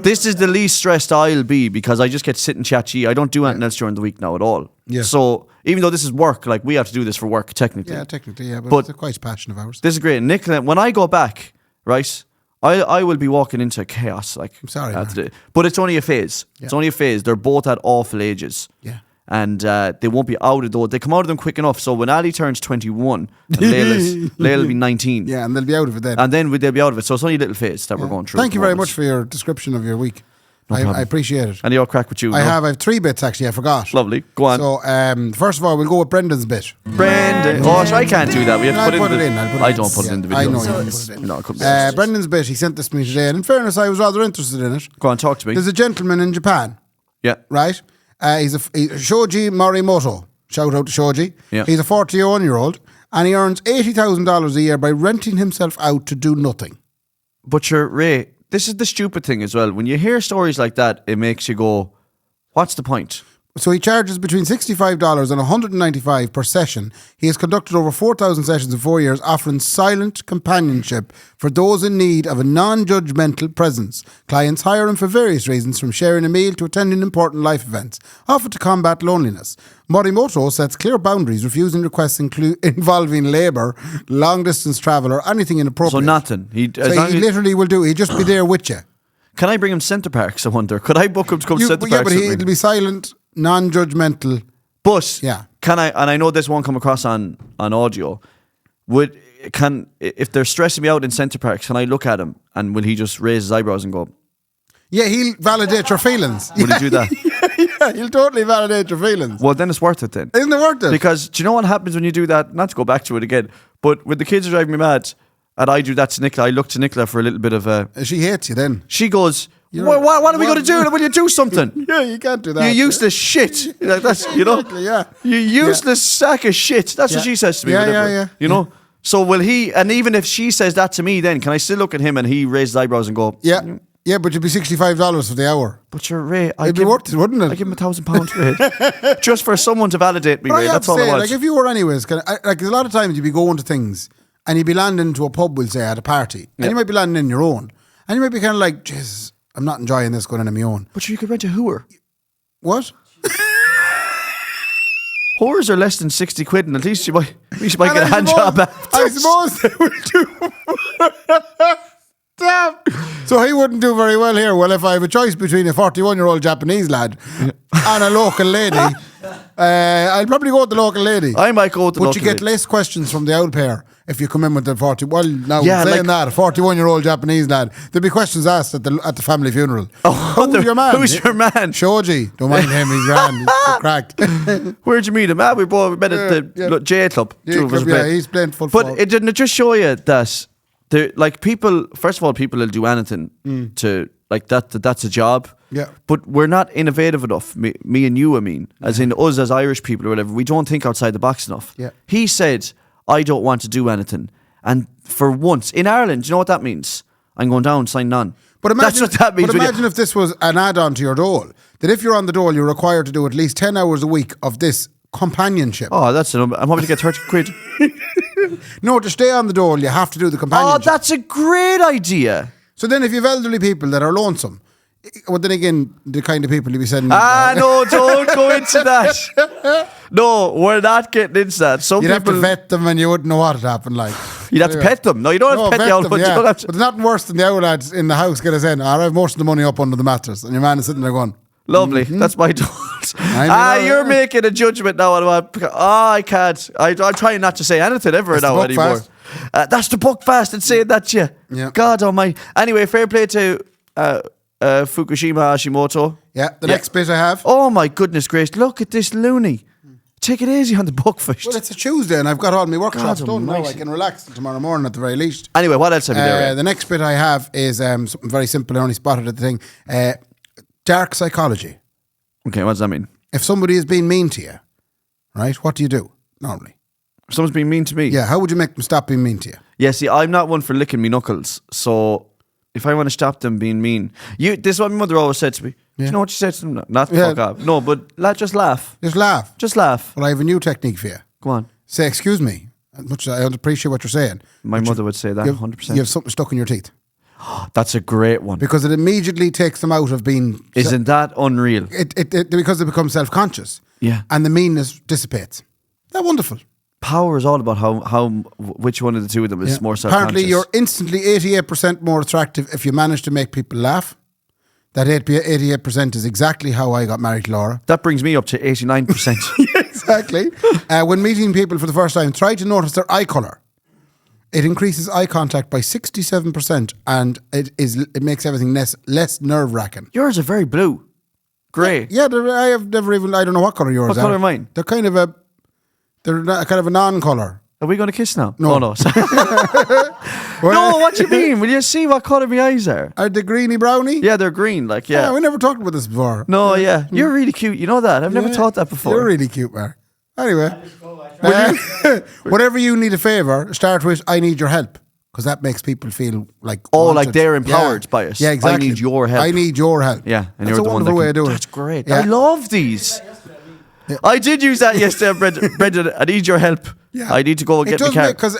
This is the least stressed I'll be because I just get to sit and chat to you. I don't do anything else during the week now at all. Yeah. So even though this is work, like we have to do this for work technically. Yeah, technically, yeah. But, But- it's a quite passion of ours. This is great. Nicola, when I go back, right, I will be walking into chaos. Like, I'm sorry, today. But it's only a phase. It's only a phase. They're both at awful ages. Yeah. And they won't be out of those. They come out of them quick enough. So when Ali turns 21, and Layla will be 19. Yeah, and they'll be out of it then. And then they'll be out of it. So it's only a little phase that we're going through. Thank at you the very moment. much for your description of your week. problem. I appreciate it. Any old crack with you? I no? have 3 bits actually, I forgot. Lovely. Go on. So, first of all, we'll go with Brendan's bit. Brendan. Oh, so I can't do that. We have to I'll put it in. I'll I don't put it in the video. I know you can put it in. No, it couldn't be. Brendan's bit, he sent this to me today, and in fairness, I was rather interested in it. Go on, talk to me. There's a gentleman in Japan, Yeah. right? He's Shoji Morimoto. Shout out to Shoji. Yeah. He's a 41-year-old, and he earns $80,000 a year by renting himself out to do nothing. But you're, Ray, this is the stupid thing as well. When you hear stories like that, it makes you go, what's the point? So he charges between $65 and $195 per session. He has conducted over 4,000 sessions in 4 years, offering silent companionship for those in need of a non-judgmental presence. Clients hire him for various reasons, from sharing a meal to attending important life events, often to combat loneliness. Morimoto sets clear boundaries, refusing requests involving labour, long-distance travel, or anything inappropriate. So nothing. He Literally will do. He'll just be there with you. Can I bring him to Centre Parks, I wonder? Could I book him to come to Centre Yeah, Parks but with me? it'll be silent, non-judgmental. But Yeah. can I? And I know this won't come across on audio. If they're stressing me out in Centre Parks, can I look at him and will he just raise his eyebrows and go? Yeah, he'll validate your feelings. Will he do that? Yeah, he'll totally validate your feelings. Well, then it's worth it then. Isn't it worth it? Because do you know what happens when you do that? Not to go back to it again, but when the kids are driving me mad, and I do that to Nicola, I look to Nicola for a little bit of a. She hates you then. She goes, You're what right. are we going to do? Will you do something? Yeah, you can't do that. You useless shit. Like, that's, you know, Exactly, yeah. you useless sack of shit. That's what Yeah. she says to me. Yeah, whenever, yeah. You know? So will he, and even if she says that to me, then can I still look at him and he raises eyebrows and go, Yeah. Yeah, but it'd be $65 for the hour. But you're Ray. It'd be worth it, wouldn't it? I give him £1,000, Ray. Just for someone to validate me, But Ray. I have That's to all say, I want. like, if you were anyways, like, a lot of times you'd be going to things and you'd be landing into a pub, we'll say, at a party. And you might be landing in your own. And you might be kind of like, Jesus, I'm not enjoying this going in on my own. But you could rent a hooer. What? Whores are less than 60 quid, and at least you might get a hand job after. I suppose they would do. Damn. So he wouldn't do very well here. Well, if I have a choice between a 41-year-old Japanese lad and a local lady, I'll probably go with the local lady. I might go with the local lady. But you get less questions from the old pair if you come in with the 40. Well, now saying that, a 41-year-old Japanese lad, there'll be questions asked at the family funeral. Oh, who's your man? Who's your man? Shoji. Don't mind him. He's grand. He's cracked. Where'd you meet him? We met at the J Club. He's playing football. But it didn't just show you that. Like people, first of all, people will do anything to like that. That's a job. Yeah. But we're not innovative enough. Me and you, I mean, as in us as Irish people or whatever. We don't think outside the box enough. Yeah. He said, "I don't want to do anything," and for once in Ireland, do you know what that means? I'm going down, sign on. But imagine, that's what that means. But imagine if this was an add-on to your dole. That if you're on the dole, you're required to do at least 10 hours a week of this companionship. Oh, that's it. I'm hoping to get 30 quid. No, to stay on the dole, you have to do the companionship. Oh, that's a great idea. So then if you have elderly people that are lonesome, well, then again, the kind of people you'll be sending... No, don't go into that. No, we're not getting into that. You'd have to vet them and you wouldn't know what would happen like. You'd have to pet them. No, you don't have to pet the old ones. Yeah. But there's nothing worse than the old lads in the house get us in. I have most of the money up under the mattress and your man is sitting there going... Lovely. That's my thought. You're making a judgment now. I can't. I'm trying not to say anything ever now anymore. That's the book fast and saying that to you. Yeah. God almighty. Anyway, fair play to Fukushima Hashimoto. Yeah, the next bit I have. Oh my goodness gracious. Look at this loony. Take it easy on the bookfish. Well, it's a Tuesday and I've got all my workshops done now. I can relax tomorrow morning at the very least. Anyway, what else have you there? The next bit I have is something very simple. I only spotted at the thing. Dark psychology. Okay, what does that mean? If somebody is being mean to you, right, what do you do normally? If someone's being mean to me? Yeah, how would you make them stop being mean to you? Yeah, see, I'm not one for licking me knuckles. So if I want to stop them being mean, this is what my mother always said to me. Do you know what she said to them? Not fuck up. No, but just laugh. Just laugh. Just laugh. Well, I have a new technique for you. Go on. Say, excuse me. Much I appreciate what you're saying. My mother would say that 100%. You have something stuck in your teeth. That's a great one. Because it immediately takes them out of being... Isn't that unreal? Because they become self-conscious. Yeah. And the meanness dissipates. That's wonderful. Power is all about how which one of the two of them is more self-conscious. Apparently, you're instantly 88% more attractive if you manage to make people laugh. That 88% is exactly how I got married to Laura. That brings me up to 89%. Exactly. When meeting people for the first time, try to notice their eye colour. It increases eye contact by 67% and it makes everything less nerve-wracking. Yours are very blue. Grey. Yeah, I don't know what colour yours are. What colour are mine? They're kind of a non-colour. Are we going to kiss now? No. Oh, no. No, what do you mean? Will you see what colour my eyes are? Are they greeny browny? Yeah, they're green. Yeah. We never talked about this before. No, yeah. You're really cute. You know that. I've never thought that before. You're really cute, Mark. Anyway. Whatever you need a favour, start with, I need your help. Because that makes people feel like... like they're empowered by us. Yeah, exactly. I need your help. I need your help. Yeah. And that's you're a the one wonderful way of doing it. That's great. Yeah. I love these. Yeah. I did use that yesterday, Brendan. I need your help. Yeah. I need to go and get my car. Because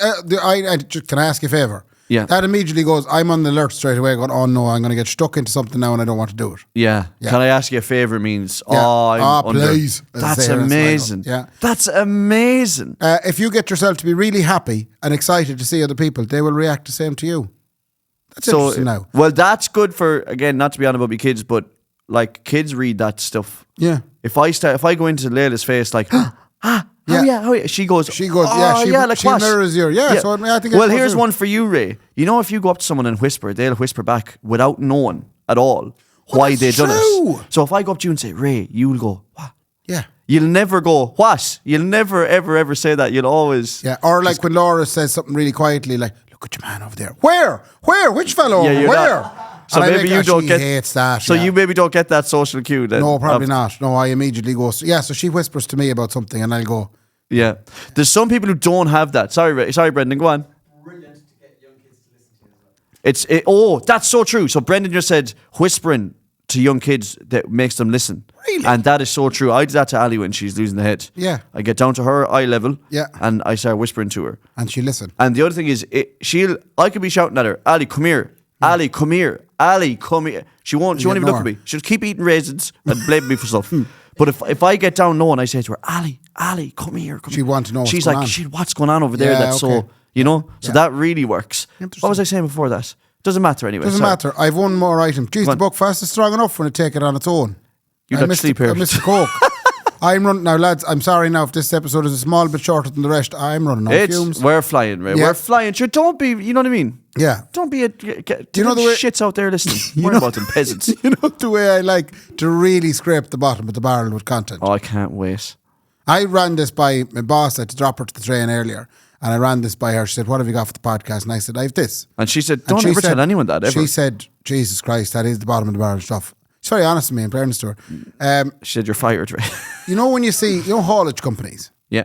can I ask you a favour? Yeah. That immediately goes, I'm on the alert straight away going, oh no, I'm going to get stuck into something now and I don't want to do it. Yeah. Can I ask you a favour means, please. That's amazing. Yeah. That's amazing. If you get yourself to be really happy and excited to see other people, they will react the same to you. That's interesting now. Well, that's good for, again, not to be on about my kids, but like kids read that stuff. Yeah. If I go into Layla's face like, she goes, she mirrors your, So I think. Well, here's one for you, Ray. You know, if you go up to someone and whisper, they'll whisper back without knowing at all why they done it. So if I go up to you and say, Ray, you'll go, what? Yeah. You'll never go, what? You'll never, ever, ever say that. You'll always. Yeah. Or like when Laura says something really quietly, like, look at your man over there. Where? Which fellow? Where? So maybe you don't get. Hates that. So you maybe don't get that social cue then. No, probably not. No, I immediately go. So she whispers to me about something, and I'll go. Yeah, there's some people who don't have that. Sorry, Brendan. Go on. Brilliant to get young kids to listen to you as well. That's so true. So Brendan just said whispering to young kids that makes them listen. Really? And that is so true. I do that to Ali when she's losing the head. Yeah. I get down to her eye level. Yeah. And I start whispering to her. And she listen. And the other thing is, I could be shouting at her, Ali, come here. Ali, come here. Ali, come here. She won't even look at me. She'll keep eating raisins and blame me for stuff. But if I get down low and I say to her, Ali, come here. She wants to know She's what's like, going on. what's going on over there? Yeah, That's okay. so, so that really works. What was I saying before that? Doesn't matter anyway. Doesn't matter. I've one more item. Jeez, the Buckfast is strong enough when I take it on its own. You got sleep here. I missed the coke. I'm running now, lads. I'm sorry now if this episode is a small bit shorter than the rest. I'm running on fumes. We're flying, Ray. Yeah. We're flying. Sure, don't be, you know what I mean? Yeah. Don't be you know the way shits out there listening. Worry about them peasants. You know the way I like to really scrape the bottom of the barrel with content. Oh, I can't wait. I ran this by my boss. I had to drop her to the train earlier. And I ran this by her. She said, what have you got for the podcast? And I said, I have this. And she said, don't ever tell anyone that, ever. She said, Jesus Christ, that is the bottom of the barrel stuff. She's very honest with me in fairness to her. She said, you're fired, Ray. You know when you see, haulage companies? Yeah.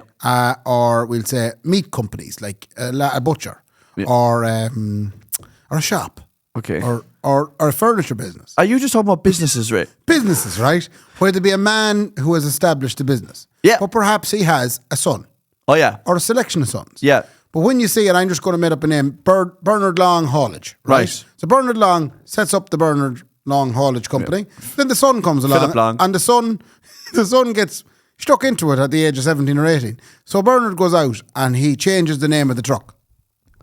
Or we'll say meat companies, like a butcher. Yeah. Or a shop. Okay. Or a furniture business. Are you just talking about businesses, Ray? Businesses, right? Where there be a man who has established a business. Yeah. But perhaps he has a son. Oh, yeah. Or a selection of sons. Yeah. But when you see it, I'm just going to make up a name, Bernard Long Haulage, right? So Bernard Long sets up the Bernard Long Haulage Company. Yeah. Then the son comes along. Philip Long. And the son gets stuck into it at the age of 17 or 18. So Bernard goes out and he changes the name of the truck.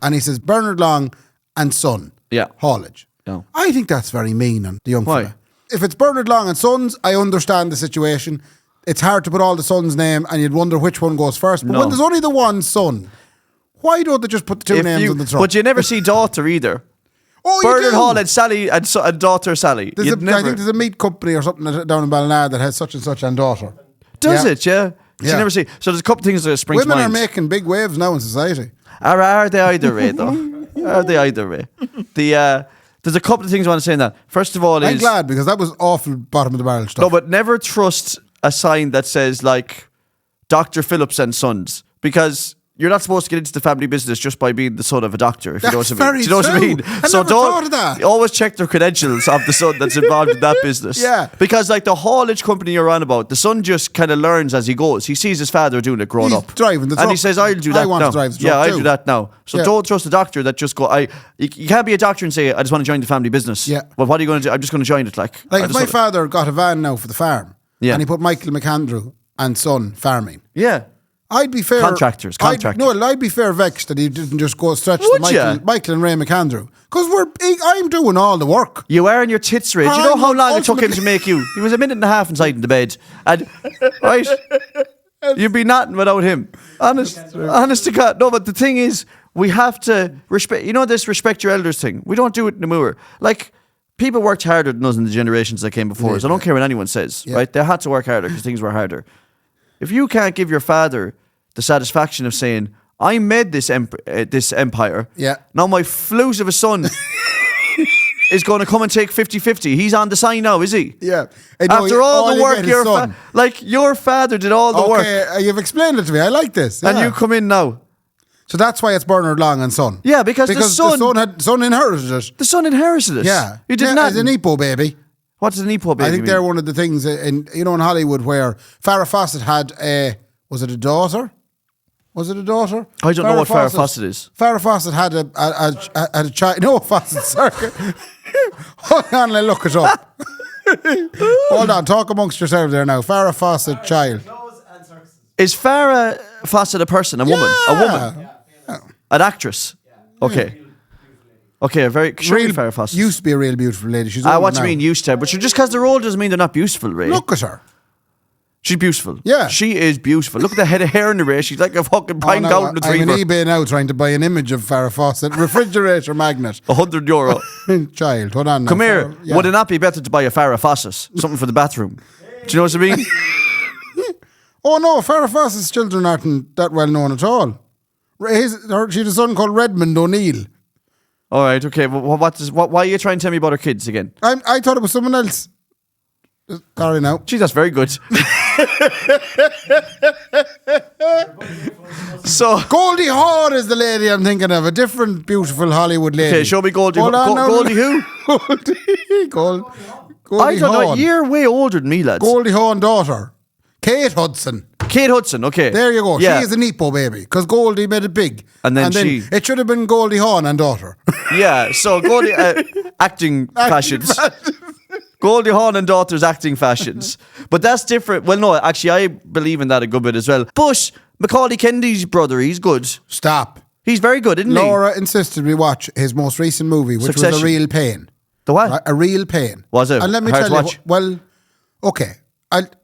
And he says, Bernard Long and Son Haulage. Yeah. I think that's very mean on the young Why? fella. If it's Bernard Long and Sons, I understand the situation. It's hard to put all the sons' name and you'd wonder which one goes first. But when there's only the one son, why don't they just put the two names on the truck? But you never see daughter either. Oh, Bernard you do? Hall and Sally and daughter Sally. I think there's a meat company or something down in Ballinaisms that has such and such and daughter. Does it? Yeah. You Yeah. never see. So there's a couple of things that spring to Women mind. are making big waves now in society. Are they either, Ray, though? Are they either, Ray? There's a couple of things I want to say in that. First of all I'm glad because that was awful bottom of the barrel stuff. No, but never trust a sign that says, like, Dr. Phillips and Sons, because you're not supposed to get into the family business just by being the son of a doctor, if you know what I mean. Do you know what I mean? I never thought of that. Always check the credentials of the son that's involved in that business. Yeah. Because, like, the haulage company you're on about, the son just kind of learns as he goes. He sees his father doing it growing He's up. driving the truck. And he says, I'll do that I want now. to drive the truck Yeah, I'll too. do that now. So don't trust a doctor that just go, you can't be a doctor and say, I just want to join the family business. Yeah. Well, what are you going to do? I'm just going to join it, like. Like if my father got a van now for the farm and he put Michael McAndrew and Son farming. Yeah. I'd be fair. Contractors. I'd be fair vexed that he didn't just go stretch Would the Michael and Ray McAndrew. Because I'm doing all the work. You are in your tits, Ray. Do you know how long it took him to make you? He was a minute and a half inside in the bed. And, right? You'd be nothing without him. Honest to God. No, but the thing is, we have to respect, this respect your elders thing. We don't do it in the moor. Like, people worked harder than us in the generations that came before us. I don't care what anyone says, right? They had to work harder because things were harder. If you can't give your father the satisfaction of saying, I made this empire, now my flute of a son is going to come and take 50-50. He's on the sign now, is he? Yeah. After all the work your father did all the work. Okay, you've explained it to me. I like this. Yeah. And you come in now. So that's why it's Bernard Long and Son. Yeah, because the son inherited it. The son inherited it. Yeah. He did not. As a Nepo baby. What's an Nepo baby? I think they're one of the things in Hollywood where Farrah Fawcett had was it a daughter? Was it a daughter? I don't know what Farrah Fawcett is. Farrah Fawcett had a child. No, Fawcett Circuit. Hold on, let me look it up. Hold on, talk amongst yourselves there now. Farrah Fawcett child. Is Farrah Fawcett a person? A woman? A woman? Yeah. An actress? Okay. Okay, a very real Farrah Fawcett. Used to be a real beautiful lady. She's what do you mean used to? But just because they're old doesn't mean they're not beautiful, Ray. Look at her. She's beautiful. Yeah. She is beautiful. Look at the head of hair in the Ray. She's like a fucking prime golden retriever. I'm on eBay now trying to buy an image of Farrah Fawcett. Refrigerator magnet. €100. Child, hold on now. Come here. Would it not be better to buy a Farrah Fawcett? Something for the bathroom. Do you know what I mean? Oh no, Farrah Fawcett's children aren't that well known at all. She had a son called Redmond O'Neill. All right, okay. Why are you trying to tell me about her kids again? I thought it was someone else. Sorry now. Gee, that's very good. So Goldie Hawn is the lady I'm thinking of. A different beautiful Hollywood lady. okay, show me Goldie. Hold on now. Goldie who? Goldie I don't know. Hawn. You're way older than me, lads. Goldie Hawn daughter. Kate Hudson. Kate Hudson. Okay, There you go. Yeah, She is a Nepo baby because Goldie made it big. And then she- it should have been Goldie Hawn and daughter. yeah. So Goldie acting fashions. Goldie Hawn and daughter's acting fashions. But that's different. Well, no, actually, I believe in that a good bit as well. But Macaulay Kendy's brother, he's good. Stop. He's very good, isn't he? Laura insisted we watch his most recent movie, which was Succession. a real pain. The what? Right? A real pain. Was it? And let me Hard tell to you, watch? well, okay.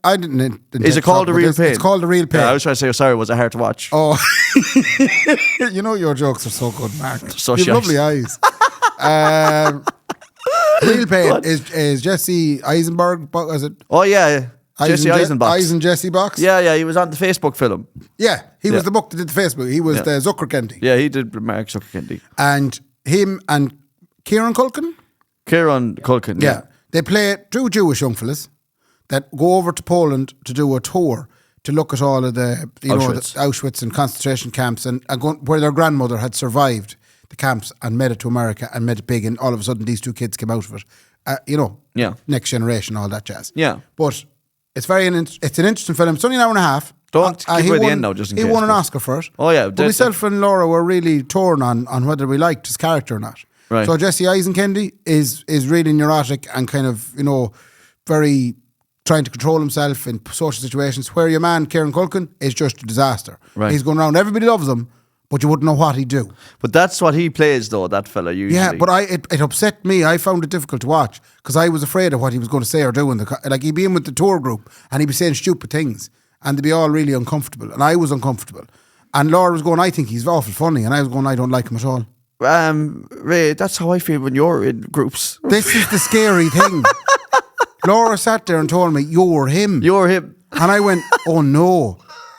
I didn't intend Is it to called talk A about Real this. Pain? It's called A Real Pain. Yeah, I was trying to say, sorry, was it hard to watch? Oh, you know your jokes are so good, Mark. So you have shite. lovely eyes. Real Pain is Jesse Eisenberg. Is it Oh, yeah. Jesse Eisenbach. Eisen Jesse Box? Yeah, he was on the Facebook film. Yeah, he Yeah. was the book that did the Facebook. He was Yeah. the Zucker Kendy. Yeah, he did Mark Zuckerberg. And him and Kieran Culkin. Kieran Culkin. Yeah. They play two Jewish young fellas that go over to Poland to do a tour to look at all of the, Auschwitz. the Auschwitz and concentration camps and go, where their grandmother had survived the camps and made it to America and made it big, and all of a sudden these two kids came out of it. Yeah. Next generation, all that jazz. Yeah. But it's it's an interesting film. It's only an hour and a half. Don't give he away the won- end now, just in He case, won an but- Oscar for it. Oh, yeah, But dead- myself and Laura were really torn on whether we liked his character or not. Right. So Jesse Eisenkendy is really neurotic and kind of, very trying to control himself in social situations, where your man, Kieran Culkin, is just a disaster. Right. He's going around, everybody loves him, but you wouldn't know what he'd do. But that's what he plays, though, that fella, usually. Yeah, but it upset me. I found it difficult to watch because I was afraid of what he was going to say or do. Like, he'd be in with the tour group and he'd be saying stupid things and they'd be all really uncomfortable. And I was uncomfortable. And Laura was going, I think he's awful funny. And I was going, I don't like him at all. Ray, that's how I feel when you're in groups. This is the scary thing. Laura sat there and told me, you're him. You're him. And I went, oh no.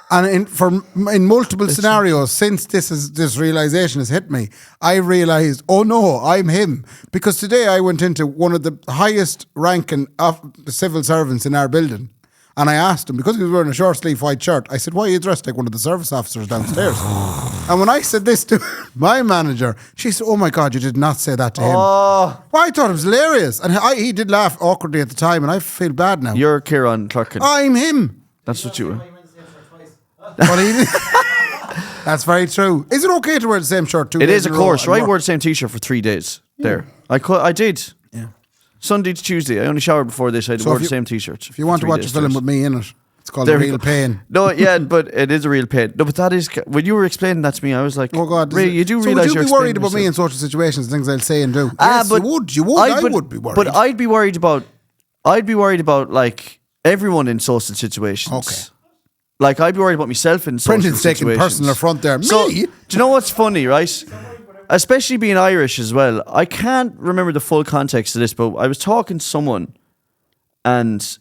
And in multiple scenarios since this realization has hit me, I realized, oh no, I'm him. Because today I went into one of the highest ranking of the civil servants in our building. And I asked him, because he was wearing a short sleeve white shirt, I said, why are you dressed like one of the service officers downstairs? And when I said this to my manager, she said, oh my God, you did not say that to him. Oh, Well, I thought it was hilarious. And he did laugh awkwardly at the time, and I feel bad now. you're Kieran Culkin. I'm him. That's what you were. But that's very true. Is it okay to wear the same shirt 2 It days is, of in a row course. and Right, I work? wore the same T-shirt for 3 days there. I did. Yeah. Sunday to Tuesday. I only showered before this. I So wore if the you- same T-shirt. If you want to watch a film with me in it, it's called There The we Real go. Pain. No, yeah, but it is a real pain. No, but that is when you were explaining that to me, I was like, Oh God! Ray, you do so realize would you you're be worried explaining about me in yourself. social situations, things I'll say and do? Yes, but you would. You would. I would be worried. But I'd be worried about like everyone in social situations. Okay. Like I'd be worried about myself in social Brendan's taking situations. personal affront there. So, Me? do you know what's funny, right? Especially being Irish as well. I can't remember the full context of this, but I was talking to someone and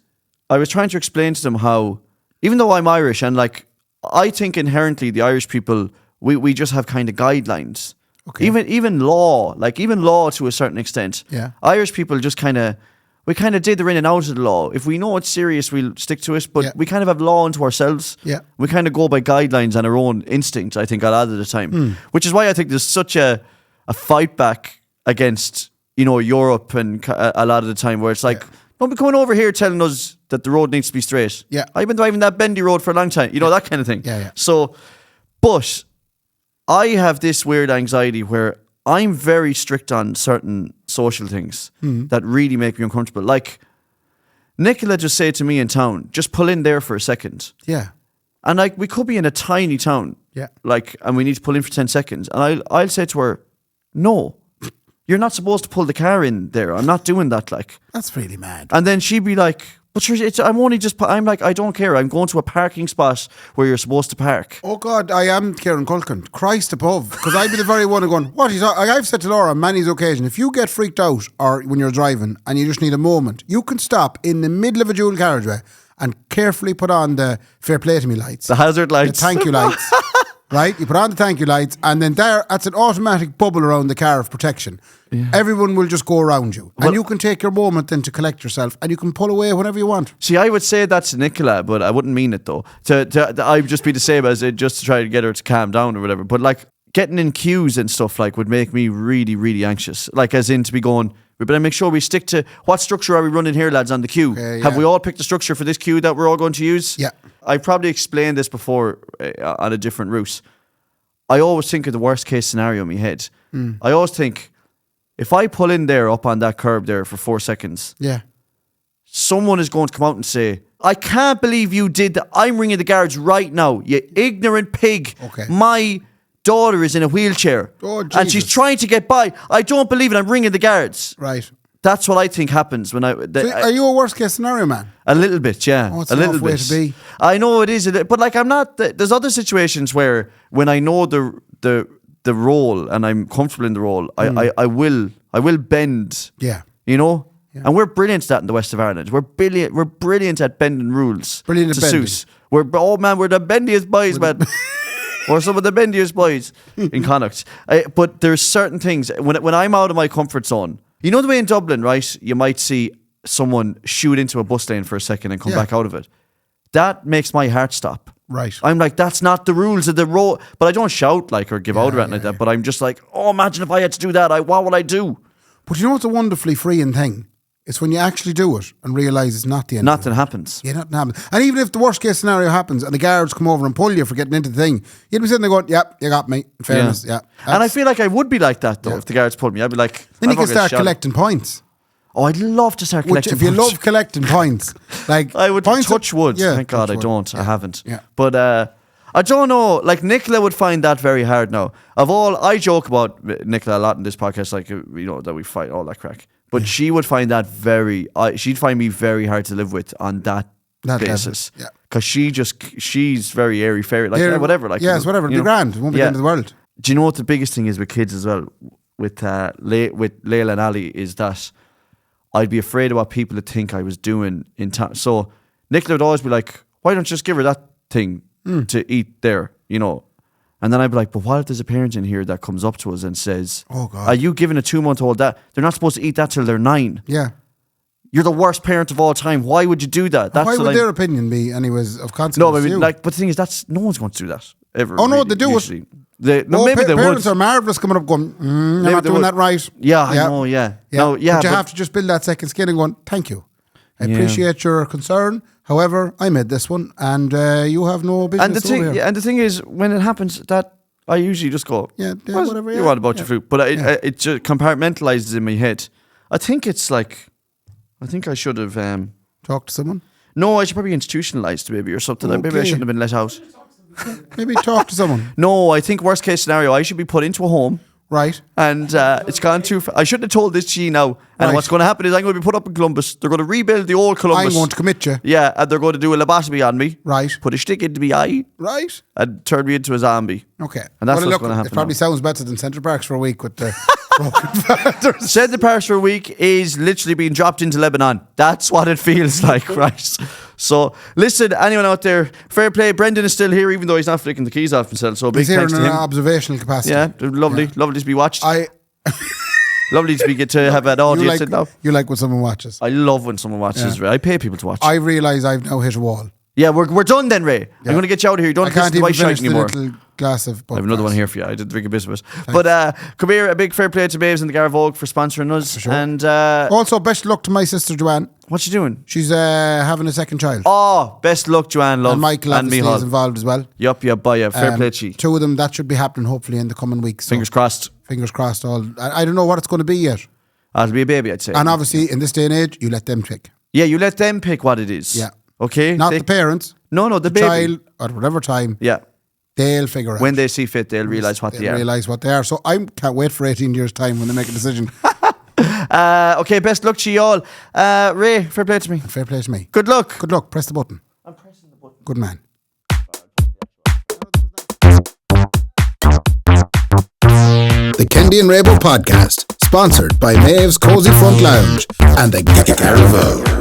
I was trying to explain to them how, even though I'm Irish and like, I think inherently the Irish people, we just have kind of guidelines. Okay. Even law to a certain extent. Yeah. Irish people just we kind of dither in and out of the law. If we know it's serious, we'll stick to it. But Yeah. we kind of have law unto ourselves. Yeah. We kind of go by guidelines and our own instincts, I think, a lot of the time. Which is why I think there's such a fight back against, Europe and a lot of the time where it's like, don't be coming over here telling us that the road needs to be straight. Yeah. I've been driving that bendy road for a long time. That kind of thing. Yeah, yeah. So, but I have this weird anxiety where I'm very strict on certain social things that really make me uncomfortable. Like, Nicola just said to me in town, just pull in there for a second. Yeah. And like, we could be in a tiny town. Yeah. Like, and we need to pull in for 10 seconds. And I'll say to her, no, you're not supposed to pull the car in there. I'm not doing that, like. That's really mad. And then she'd be like, but sure, I'm like, I don't care. I'm going to a parking spot where you're supposed to park. Oh God, I am Kieran Culkin. Christ above. Because I'd be the very one going, what is that? I've said to Laura on many occasions, if you get freaked out or when you're driving and you just need a moment, you can stop in the middle of a dual carriageway and carefully put on the fair play to me lights. The hazard lights. The thank you lights. right? You put on the thank you lights, and then that's an automatic bubble around the car of protection. Yeah. Everyone will just go around you. And you can take your moment then to collect yourself, and you can pull away whenever you want. See, I would say that's Nicola, but I wouldn't mean it though. I'd just be the same as it, just to try to get her to calm down or whatever. But like getting in queues and stuff like would make me really, really anxious. Like as in to be going, we better make sure we stick to what structure are we running here, lads, on the queue. Have we all picked the structure for this queue that we're all going to use? Yeah. I've probably explained this before on a different route. I always think of the worst case scenario in my head. I always think, if I pull in there up on that curb there for 4 seconds, someone is going to come out and say, I can't believe you did that. I'm ringing the guards right now, you ignorant pig. Okay. My daughter is in a wheelchair and she's trying to get by. I don't believe it. I'm ringing the guards. Right. That's what I think happens when So are you a worst case scenario man? A little bit, yeah. Oh, it's a an little awful way bit. to be. I know it is, but like I'm not. There's other situations where when I know the role and I'm comfortable in the role, I will bend. Yeah. You know. Yeah. And we're brilliant at that in the west of Ireland. We're brilliant at bending rules. Brilliant at bending. Suit. We're the bendiest boys, man. Or some of the bendiest boys in Connacht. But there's certain things when I'm out of my comfort zone. You know the way in Dublin, right? You might see someone shoot into a bus lane for a second and come back out of it. That makes my heart stop. Right. I'm like, that's not the rules of the road. But I don't shout like or give out or anything like that. But I'm just like, oh, imagine if I had to do that. What would I do? But you know what's a wonderfully freeing thing? It's when you actually do it and realise it's not the end. Nothing happens. Yeah, nothing happens. And even if the worst case scenario happens and the guards come over and pull you for getting into the thing, you'd be sitting there going, yep, you got me. In fairness, yeah. And I feel like I would be like that though if the guards pulled me. I'd be like, then you can start collecting points. Oh, I'd love to start collecting points. If you love collecting points, like I would points touch wood. Yeah, thank God I don't. I haven't. Yeah. But I don't know. Like Nicola would find that very hard now. I joke about Nicola a lot in this podcast, like that we fight all that crack. But she would find that she'd find me very hard to live with on that basis. Level. Yeah. Because she's very airy fairy, like whatever. Like yes, whatever. It'll be grand. It won't be the end of the world. Do you know what the biggest thing is with kids as well? With Layla and Ali is that I'd be afraid of what people would think I was doing in town. So Nicola would always be like, "Why don't you just give her that thing to eat there?" You know. And then I'd be like, but what if there's a parent in here that comes up to us and says, oh God, are you giving a 2-month-old that? They're not supposed to eat that till they're 9. Yeah. You're the worst parent of all time. Why would you do that? Why would their opinion be anyways of consequence? No, but the thing is, no one's going to do that ever. Oh no, they do usually. it. Maybe they parents would. are marvellous coming up going, you're not doing that right. Yeah, I know, yeah. No, yeah. But you have to just build that second skin and going, thank you. I appreciate your concern. However, I made this one and you have no business over here. And the thing is, when it happens, that I usually just go, whatever. You want about your fruit. But it just compartmentalizes in my head. I think it's like, I think I should have... talked to someone? No, I should probably institutionalized maybe or something. Okay. Maybe I shouldn't have been let out. Maybe talk to someone. No, I think worst case scenario, I should be put into a home. Right. And it's gone too far. I shouldn't have told this to you now. And what's going to happen is I'm going to be put up in Columbus. They're going to rebuild the old Columbus. I'm going to commit you. Yeah, and they're going to do a lobotomy on me. Right. Put a stick into my eye. Right. And turn me into a zombie. Okay. And that's what's going to happen. It probably sounds better than Central Parks for a week with the broken fathers. Central Parks for a week is literally being dropped into Lebanon. That's what it feels like, right? So, listen, anyone out there, fair play. Brendan is still here, even though he's not flicking the keys off himself. So, big thanks to him. He's here in an observational capacity. Yeah, lovely to be watched. Lovely to get to have an audience. You like when someone watches. I love when someone watches, Ray. I pay people to watch. I realise I've now hit a wall. Yeah, we're done then, Ray. I'm going to get you out of here. You don't I can't listen to even my finish shite anymore. the little glass of I have another one here for you. I did drink a bit of it. But come here, a big fair play to Babes and the Garvogue for sponsoring us. Sure. And also, best luck to my sister Joanne. What's she doing? She's having a second child. Oh, best luck, Joanne, love. And Michael obviously is involved as well. Yup, bye. Fair play to you. 2 of them, that should be happening hopefully in the coming weeks. Fingers crossed. Fingers crossed. I don't know what it's going to be yet. It'll be a baby, I'd say. And obviously, in this day and age, you let them pick. Yeah, you let them pick what it is. Yeah. Okay? Not the parents. No, the baby. Child, at whatever time. Yeah. They'll figure out. When they see fit, they'll realise what they are. Realise what they are. So I can't wait for 18 years' time when they make a decision. Okay, best luck to you all. Ray, fair play to me. Fair play to me. Good luck. Good luck. Press the button. I'm pressing the button. Good man. The Kendy and Raybo podcast, sponsored by Maeve's Cozy Front Lounge and the Garvogue.